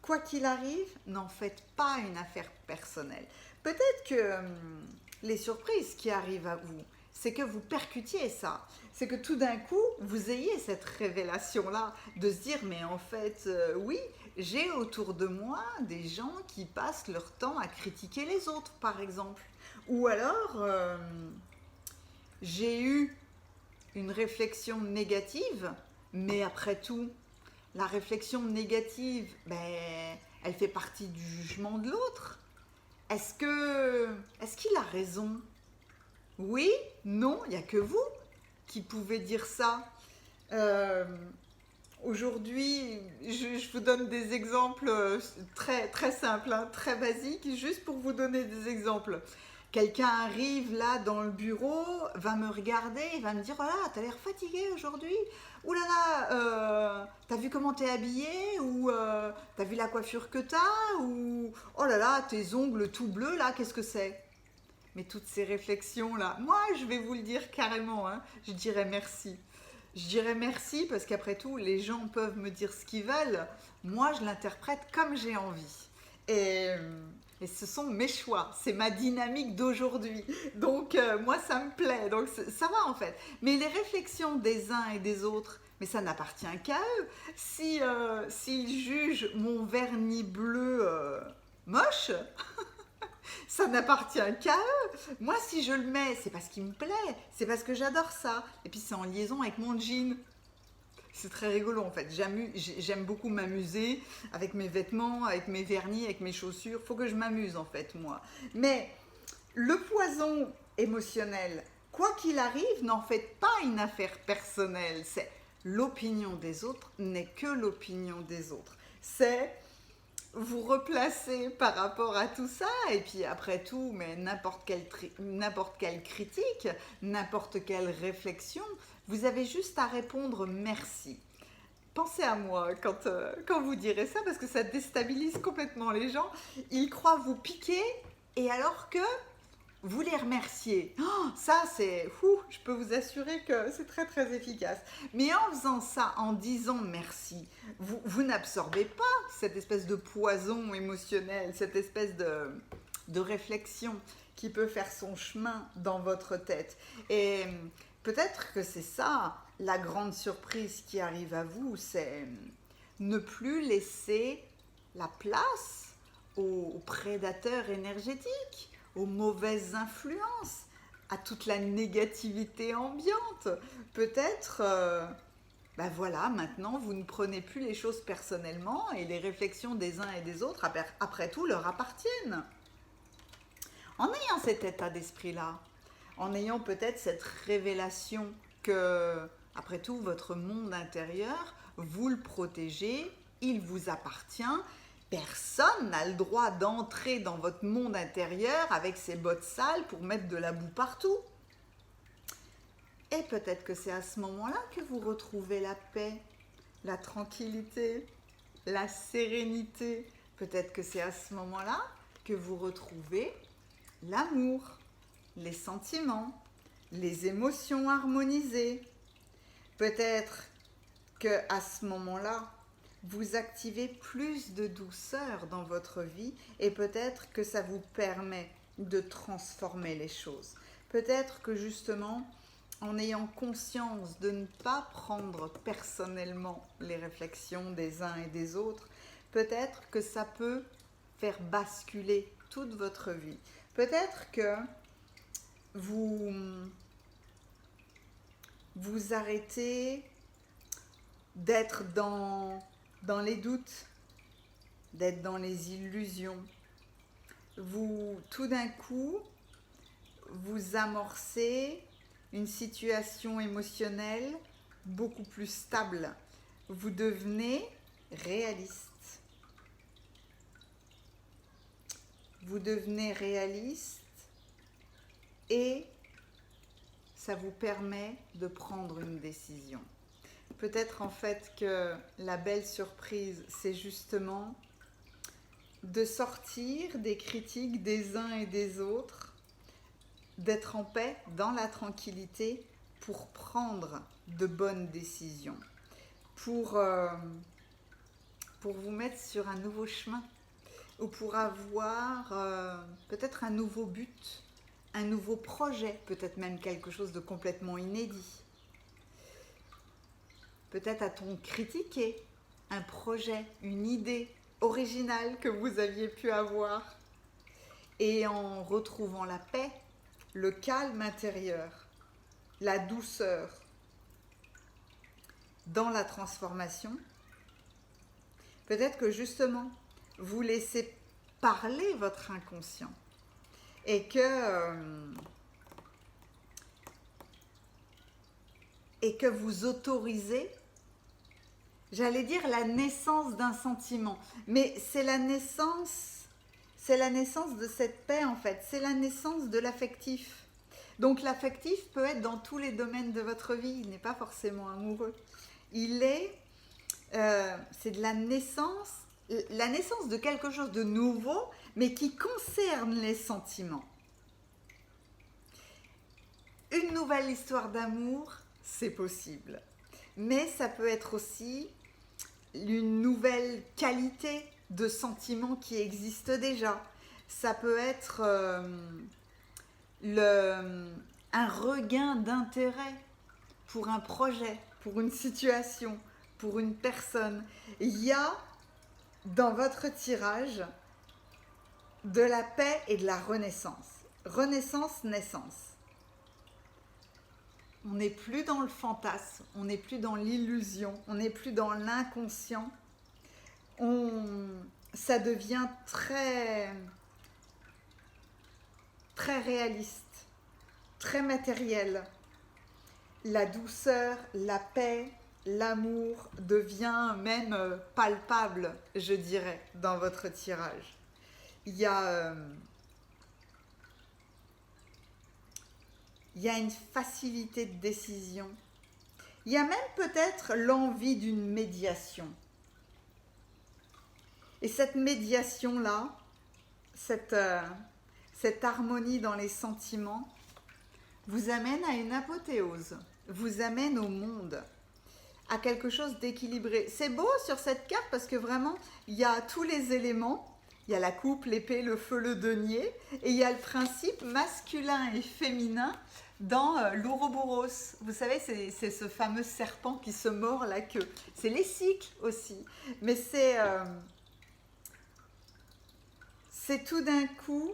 quoi qu'il arrive, n'en faites pas une affaire personnelle. Peut-être que les surprises qui arrivent à vous, c'est que vous percutiez ça. C'est que tout d'un coup, vous ayez cette révélation-là de se dire, mais en fait, oui, j'ai autour de moi des gens qui passent leur temps à critiquer les autres, par exemple. Ou alors, j'ai eu une réflexion négative, mais après tout, la réflexion négative, elle fait partie du jugement de l'autre. Est-ce qu'il a raison? Oui, non, il n'y a que vous qui pouvez dire ça. Aujourd'hui, je vous donne des exemples très, très simples, hein, très basiques, juste pour vous donner des exemples. Quelqu'un arrive là dans le bureau, va me regarder, il va me dire « Oh là, t'as l'air fatigué aujourd'hui. Ouh là là, t'as vu comment t'es habillé? Ou t'as vu la coiffure que t'as? Ou oh là là, tes ongles tout bleus là, qu'est-ce que c'est ?» Mais toutes ces réflexions-là, moi je vais vous le dire carrément, hein, je dirais merci. Je dirais merci parce qu'après tout, les gens peuvent me dire ce qu'ils veulent. Moi, je l'interprète comme j'ai envie. Et ce sont mes choix, c'est ma dynamique d'aujourd'hui. Donc, moi, ça me plaît. Donc, ça va en fait. Mais les réflexions des uns et des autres, mais ça n'appartient qu'à eux. S'ils jugent mon vernis bleu moche, ça n'appartient qu'à eux. Moi, si je le mets, c'est parce qu'il me plaît, c'est parce que j'adore ça. Et puis, c'est en liaison avec mon jean. C'est très rigolo en fait. J'aime beaucoup m'amuser avec mes vêtements, avec mes vernis, avec mes chaussures. Faut que je m'amuse en fait, moi. Mais le poison émotionnel, quoi qu'il arrive, n'en faites pas une affaire personnelle. C'est l'opinion des autres n'est que l'opinion des autres. C'est vous replacer par rapport à tout ça, et puis après tout, mais n'importe quelle critique, n'importe quelle réflexion, vous avez juste à répondre merci. Pensez à moi quand vous direz ça, parce que ça déstabilise complètement les gens. Ils croient vous piquer, et alors que vous les remerciez. Oh, ça, je peux vous assurer que c'est très très efficace. Mais en faisant ça, en disant merci, vous n'absorbez pas cette espèce de poison émotionnel, cette espèce de réflexion qui peut faire son chemin dans votre tête. Et peut-être que c'est ça la grande surprise qui arrive à vous, c'est ne plus laisser la place aux prédateurs énergétiques, aux mauvaises influences, à toute la négativité ambiante. Peut-être Ben voilà, maintenant vous ne prenez plus les choses personnellement et les réflexions des uns et des autres, après tout, leur appartiennent. En ayant cet état d'esprit-là, en ayant peut-être cette révélation que, après tout, votre monde intérieur, vous le protégez, il vous appartient, personne n'a le droit d'entrer dans votre monde intérieur avec ses bottes sales pour mettre de la boue partout. Et peut-être que c'est à ce moment-là que vous retrouvez la paix, la tranquillité, la sérénité. Peut-être que c'est à ce moment-là que vous retrouvez l'amour, les sentiments, les émotions harmonisées. Peut-être que à ce moment-là, vous activez plus de douceur dans votre vie et peut-être que ça vous permet de transformer les choses. Peut-être que justement, en ayant conscience de ne pas prendre personnellement les réflexions des uns et des autres, peut-être que ça peut faire basculer toute votre vie. Peut-être que vous arrêtez d'être dans les doutes, d'être dans les illusions. Tout d'un coup, vous amorcez une situation émotionnelle beaucoup plus stable. Vous devenez réaliste. Vous devenez réaliste et ça vous permet de prendre une décision. Peut-être en fait que la belle surprise, c'est justement de sortir des critiques des uns et des autres, d'être en paix, dans la tranquillité, pour prendre de bonnes décisions, pour vous mettre sur un nouveau chemin, ou pour avoir peut-être un nouveau but, un nouveau projet, peut-être même quelque chose de complètement inédit. Peut-être a-t-on critiqué un projet, une idée originale que vous aviez pu avoir. Et en retrouvant la paix, le calme intérieur, la douceur dans la transformation, peut-être que justement, vous laissez parler votre inconscient et que vous autorisez, j'allais dire, la naissance d'un sentiment. Mais c'est la naissance de cette paix en fait, c'est la naissance de l'affectif. Donc l'affectif peut être dans tous les domaines de votre vie, il n'est pas forcément amoureux. C'est de la naissance de quelque chose de nouveau, mais qui concerne les sentiments. Une nouvelle histoire d'amour, c'est possible. Mais ça peut être aussi une nouvelle qualité de sentiments qui existe déjà. Ça peut être un regain d'intérêt pour un projet, pour une situation, pour une personne. Il y a dans votre tirage de la paix et de la renaissance. Renaissance-naissance. On n'est plus dans le fantasme, on n'est plus dans l'illusion, on n'est plus dans l'inconscient. Ça devient très, très réaliste, très matériel. La douceur, la paix, l'amour devient même palpable, je dirais, dans votre tirage. Il y a une facilité de décision. Il y a même peut-être l'envie d'une médiation. Et cette médiation-là, cette harmonie dans les sentiments, vous amène à une apothéose, vous amène au monde, à quelque chose d'équilibré. C'est beau sur cette carte parce que vraiment, il y a tous les éléments. Il y a la coupe, l'épée, le feu, le denier. Et il y a le principe masculin et féminin dans l'Ouroboros. Vous savez, c'est ce fameux serpent qui se mord la queue. C'est les cycles aussi. Mais c'est tout d'un coup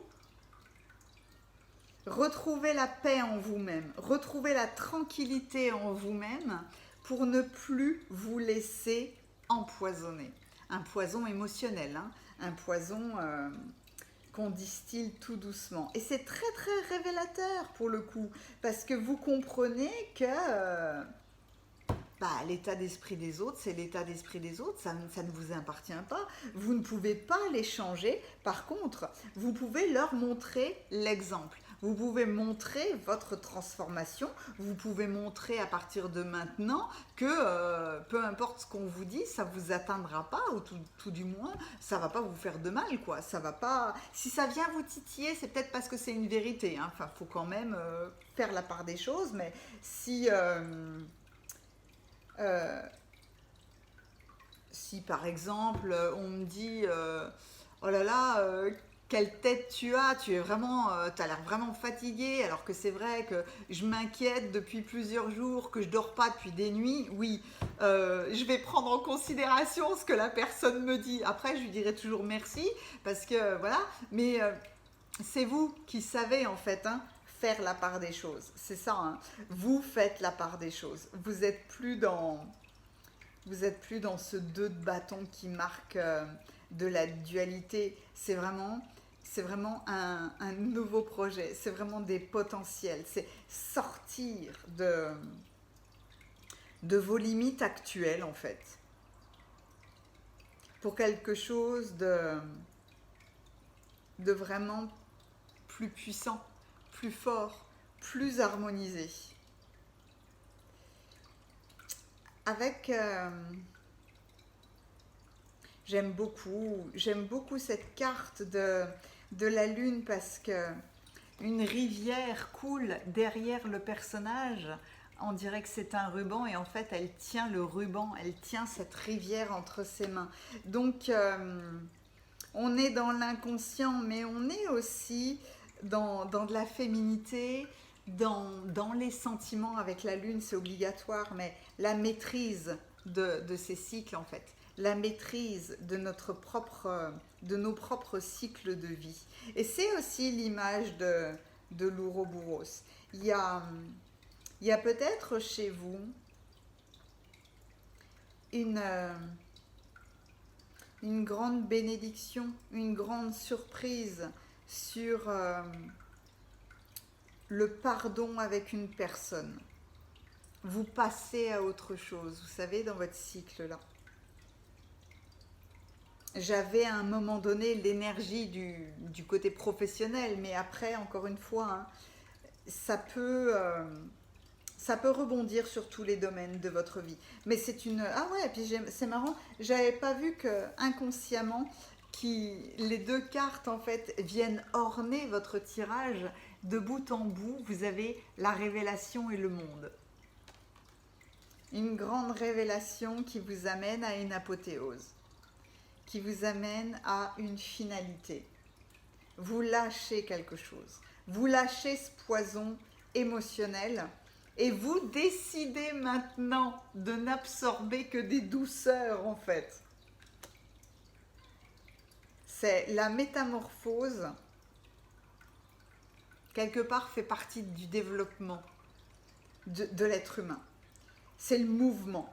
retrouver la paix en vous-même, retrouver la tranquillité en vous-même pour ne plus vous laisser empoisonner. Un poison émotionnel, hein, un poison qu'on distille tout doucement. Et c'est très très révélateur pour le coup, parce que vous comprenez que l'état d'esprit des autres, c'est l'état d'esprit des autres, ça ne vous appartient pas. Vous ne pouvez pas les changer. Par contre, vous pouvez leur montrer l'exemple. Vous pouvez montrer votre transformation. Vous pouvez montrer à partir de maintenant que peu importe ce qu'on vous dit, ça ne vous atteindra pas, ou tout du moins, ça ne va pas vous faire de mal, quoi. Ça va pas... Si ça vient vous titiller, c'est peut-être parce que c'est une vérité, hein. Enfin, faut quand même faire la part des choses, mais si... si par exemple on me dit oh là là, quelle tête tu as, tu es vraiment, tu as l'air vraiment fatigué, alors que c'est vrai que je m'inquiète depuis plusieurs jours, que je dors pas depuis des nuits, oui, je vais prendre en considération ce que la personne me dit. Après, je lui dirai toujours merci, parce que voilà, mais c'est vous qui savez en fait, hein, faire la part des choses. C'est ça, hein. Vous faites la part des choses. Vous êtes plus dans ce deux de bâton qui marque de la dualité. C'est vraiment un nouveau projet. C'est vraiment des potentiels. C'est sortir de vos limites actuelles en fait, pour quelque chose de vraiment plus puissant, plus fort, plus harmonisé. Avec... j'aime beaucoup cette carte de la lune, parce que une rivière coule derrière le personnage. On dirait que c'est un ruban, et en fait elle tient le ruban, elle tient cette rivière entre ses mains. Donc on est dans l'inconscient, mais on est aussi dans de la féminité, dans les sentiments. Avec la lune, c'est obligatoire, mais la maîtrise de ces cycles en fait, la maîtrise de nos propres cycles de vie. Et c'est aussi l'image de l'Ouroboros. Il y a peut-être chez vous une grande bénédiction, une grande surprise sur le pardon avec une personne. Vous passez à autre chose, vous savez, dans votre cycle là. J'avais à un moment donné l'énergie du côté professionnel, mais après, encore une fois, hein, ça peut rebondir sur tous les domaines de votre vie. Mais c'est une... Ah ouais, et puis c'est marrant, j'avais pas vu que inconsciemment, les deux cartes en fait viennent orner votre tirage. De bout en bout, vous avez la révélation et le monde. Une grande révélation qui vous amène à une apothéose, qui vous amène à une finalité. Vous lâchez quelque chose. Vous lâchez ce poison émotionnel, et vous décidez maintenant de n'absorber que des douceurs en fait. C'est la métamorphose, quelque part, fait partie du développement de l'être humain. C'est le mouvement.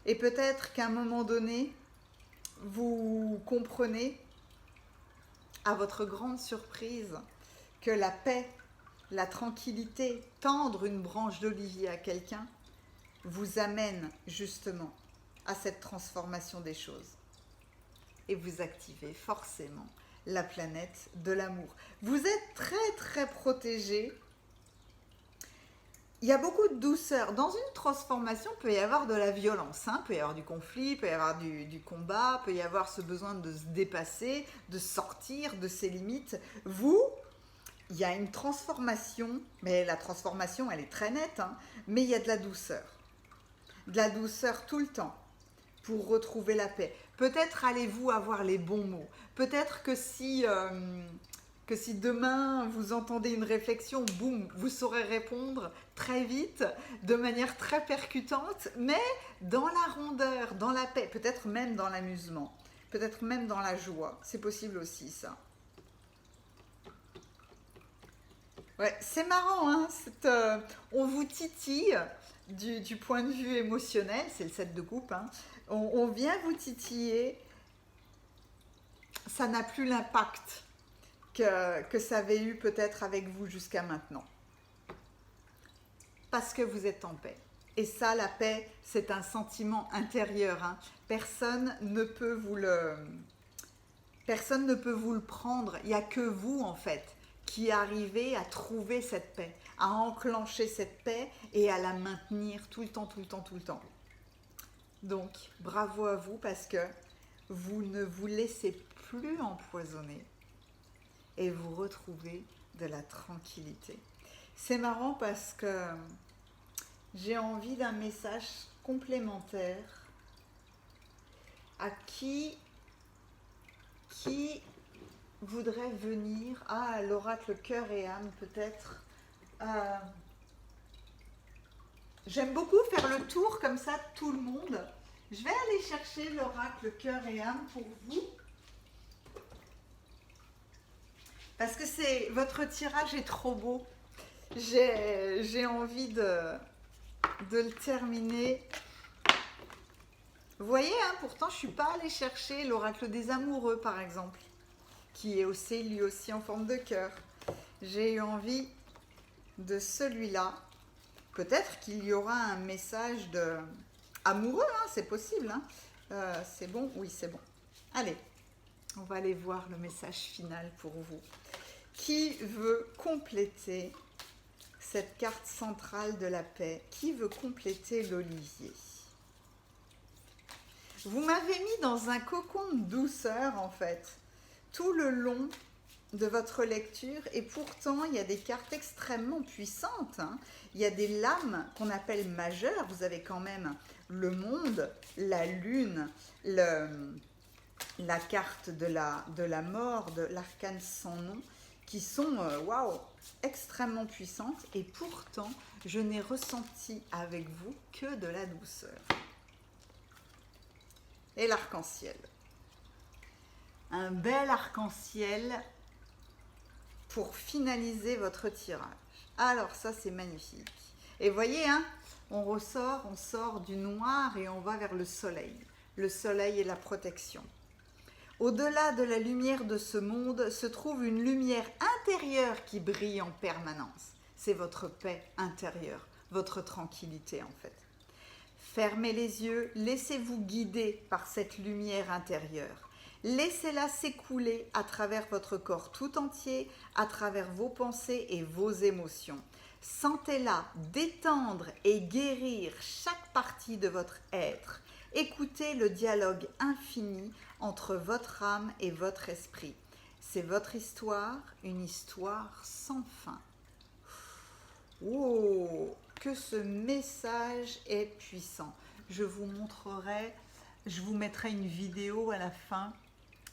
Et peut-être qu'à un moment donné, vous comprenez, à votre grande surprise, que la paix, la tranquillité, tendre une branche d'olivier à quelqu'un, vous amène justement à cette transformation des choses. Et vous activez forcément la planète de l'amour. Vous êtes très très protégé. Il y a beaucoup de douceur. Dans une transformation, il peut y avoir de la violence, hein. Il peut y avoir du conflit, il peut y avoir du combat, il peut y avoir ce besoin de se dépasser, de sortir de ses limites. Vous, il y a une transformation, mais la transformation, elle est très nette, hein, mais il y a de la douceur. De la douceur tout le temps, pour retrouver la paix. Peut-être allez-vous avoir les bons mots. Peut-être que si demain vous entendez une réflexion, boum, vous saurez répondre très vite, de manière très percutante, mais dans la rondeur, dans la paix, peut-être même dans l'amusement, peut-être même dans la joie. C'est possible aussi, ça. Ouais, c'est marrant, hein, on vous titille, du point de vue émotionnel, c'est le 7 de coupe, hein, on vient vous titiller, ça n'a plus l'impact que ça avait eu peut-être avec vous jusqu'à maintenant. Parce que vous êtes en paix. Et ça, la paix, c'est un sentiment intérieur, hein. Personne ne peut vous le prendre. Il n'y a que vous, en fait, qui arrivez à trouver cette paix, à enclencher cette paix et à la maintenir tout le temps, tout le temps, tout le temps. Donc, bravo à vous parce que vous ne vous laissez plus empoisonner et vous retrouvez de la tranquillité. C'est marrant parce que j'ai envie d'un message complémentaire à qui voudrait venir à l'oracle cœur et âme peut-être. J'aime beaucoup faire le tour comme ça de tout le monde. Je vais aller chercher l'oracle cœur et âme pour vous. Parce que votre tirage est trop beau. J'ai envie de le terminer. Vous voyez, hein, pourtant je ne suis pas allée chercher l'oracle des amoureux par exemple, qui est aussi lui aussi en forme de cœur. J'ai eu envie de celui-là. Peut-être qu'il y aura un message de amoureux, hein, c'est possible. Hein. C'est bon? Oui, c'est bon. Allez, on va aller voir le message final pour vous. Qui veut compléter cette carte centrale de la paix? Qui veut compléter l'olivier? Vous m'avez mis dans un cocon de douceur, en fait, tout le long de votre lecture, et pourtant, il y a des cartes extrêmement puissantes. Hein. Il y a des lames qu'on appelle majeures. Vous avez quand même le monde, la lune, la carte de la mort, de l'arcane sans nom, qui sont, waouh, extrêmement puissantes. Et pourtant, je n'ai ressenti avec vous que de la douceur. Et l'arc-en-ciel. Un bel arc-en-ciel pour finaliser votre tirage. Alors ça, c'est magnifique. Et voyez, hein, on sort du noir et on va vers le soleil. Le soleil et la protection. Au-delà de la lumière de ce monde se trouve une lumière intérieure qui brille en permanence. C'est votre paix intérieure, votre tranquillité en fait. Fermez les yeux, laissez-vous guider par cette lumière intérieure. Laissez-la s'écouler à travers votre corps tout entier, à travers vos pensées et vos émotions. Sentez-la détendre et guérir chaque partie de votre être. Écoutez le dialogue infini entre votre âme et votre esprit. C'est votre histoire, une histoire sans fin. Oh, que ce message est puissant. Je vous montrerai, je vous mettrai une vidéo à la fin.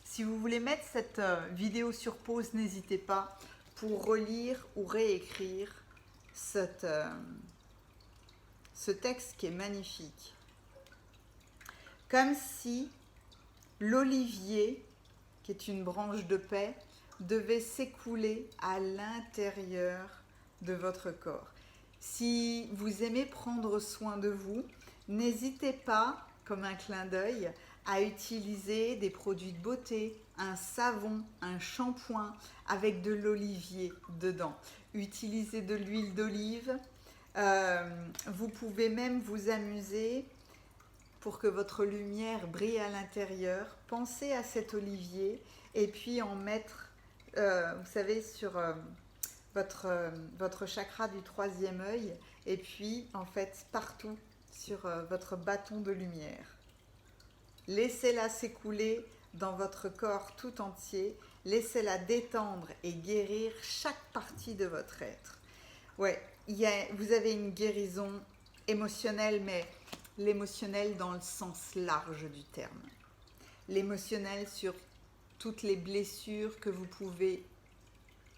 Si vous voulez mettre cette vidéo sur pause, n'hésitez pas pour relire ou réécrire ce texte qui est magnifique. Comme si l'olivier, qui est une branche de paix, devait s'écouler à l'intérieur de votre corps. Si vous aimez prendre soin de vous, n'hésitez pas, comme un clin d'œil, à utiliser des produits de beauté, un savon, un shampoing avec de l'olivier dedans. Utilisez de l'huile d'olive. Vous pouvez même vous amuser pour que votre lumière brille à l'intérieur. Pensez à cet olivier et puis en mettre, vous savez, sur votre chakra du troisième œil et puis en fait partout sur votre bâton de lumière. Laissez-la s'écouler dans votre corps tout entier. Laissez-la détendre et guérir chaque partie de votre être. Ouais, vous avez une guérison émotionnelle, mais l'émotionnel dans le sens large du terme. L'émotionnel sur toutes les blessures que vous pouvez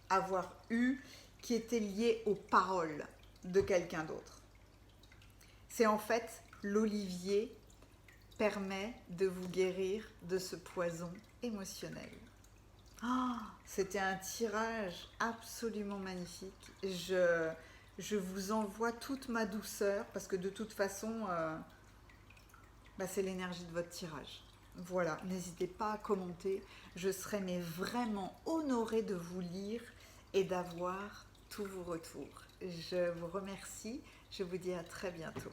avoir eues qui étaient liées aux paroles de quelqu'un d'autre. C'est en fait l'olivier permet de vous guérir de ce poison émotionnel. Oh, c'était un tirage absolument magnifique. je vous envoie toute ma douceur parce que de toute façon, c'est l'énergie de votre tirage. Voilà, n'hésitez pas à commenter. Je serai mais vraiment honorée de vous lire et d'avoir tous vos retours. Je vous remercie. Je vous dis à très bientôt.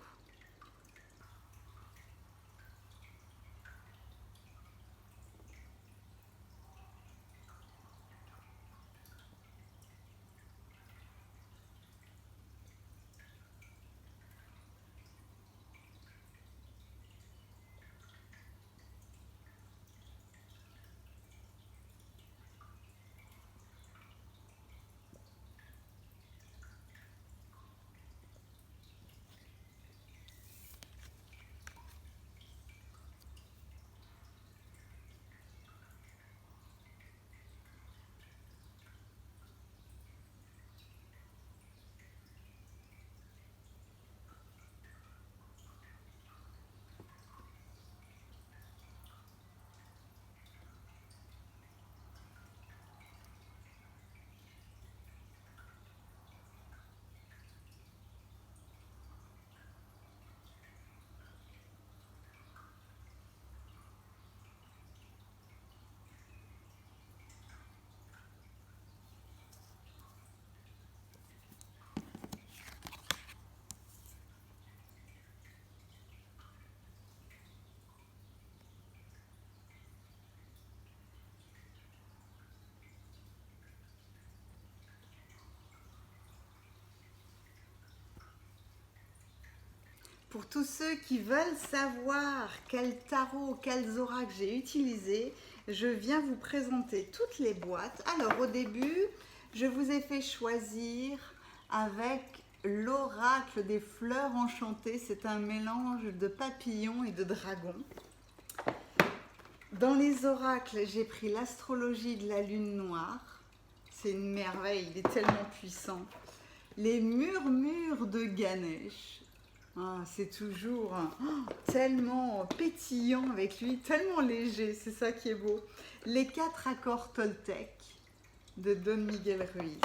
Pour tous ceux qui veulent savoir quel tarot, quels oracles j'ai utilisé, je viens vous présenter toutes les boîtes. Alors au début, je vous ai fait choisir avec l'oracle des fleurs enchantées. C'est un mélange de papillons et de dragons. Dans les oracles, j'ai pris l'astrologie de la lune noire. C'est une merveille, il est tellement puissant. Les murmures de Ganesh. Ah, c'est toujours tellement pétillant avec lui, tellement léger, c'est ça qui est beau. Les 4 accords Toltec de Don Miguel Ruiz.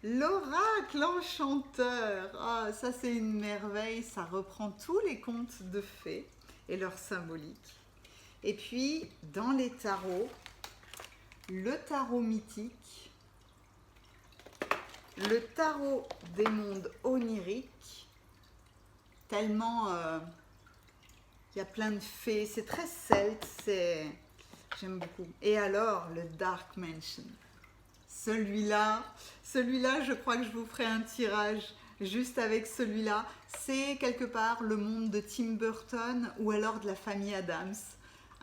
L'oracle enchanteur, ah, ça c'est une merveille, ça reprend tous les contes de fées et leur symbolique. Et puis, dans les tarots, le tarot mythique, le tarot des mondes oniriques, tellement il y a plein de fées, c'est très celte, j'aime beaucoup. Et alors, le Dark Mansion. Celui-là, je crois que je vous ferai un tirage juste avec celui-là. C'est quelque part le monde de Tim Burton ou alors de la famille Addams.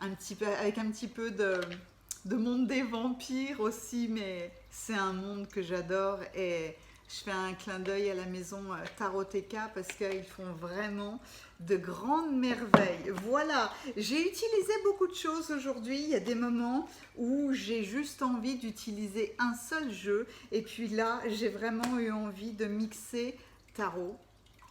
Avec un petit peu de monde des vampires aussi, mais c'est un monde que j'adore et je fais un clin d'œil à la maison Taroteka parce qu'ils font vraiment de grandes merveilles. Voilà, j'ai utilisé beaucoup de choses aujourd'hui. Il y a des moments où j'ai juste envie d'utiliser un seul jeu et puis là, j'ai vraiment eu envie de mixer tarot,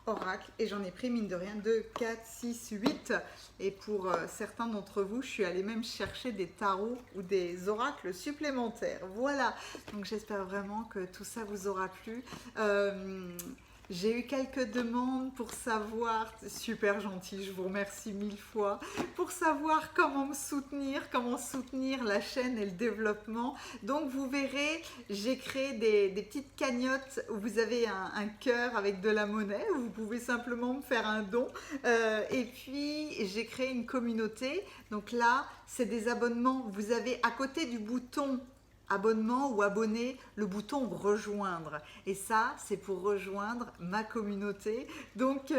oracle et j'en ai pris mine de rien 2, 4, 6, 8 et pour certains d'entre vous je suis allée même chercher des tarots ou des oracles supplémentaires. Voilà, donc j'espère vraiment que tout ça vous aura plu. J'ai eu quelques demandes pour savoir, super gentil, je vous remercie 1000 fois, pour savoir comment soutenir la chaîne et le développement. Donc vous verrez, j'ai créé des petites cagnottes où vous avez un cœur avec de la monnaie, où vous pouvez simplement me faire un don. Et puis j'ai créé une communauté, donc là c'est des abonnements, vous avez à côté du bouton abonnement ou abonné, le bouton rejoindre. Et ça, c'est pour rejoindre ma communauté. Donc,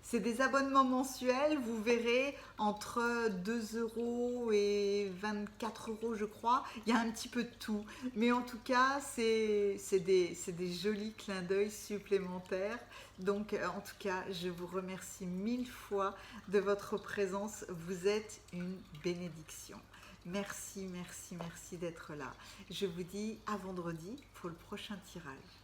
c'est des abonnements mensuels. Vous verrez entre 2 € et 24 €, je crois. Il y a un petit peu de tout. Mais en tout cas, c'est des jolis clins d'œil supplémentaires. Donc, en tout cas, je vous remercie 1000 fois de votre présence. Vous êtes une bénédiction. Merci, merci, merci d'être là. Je vous dis à vendredi pour le prochain tirage.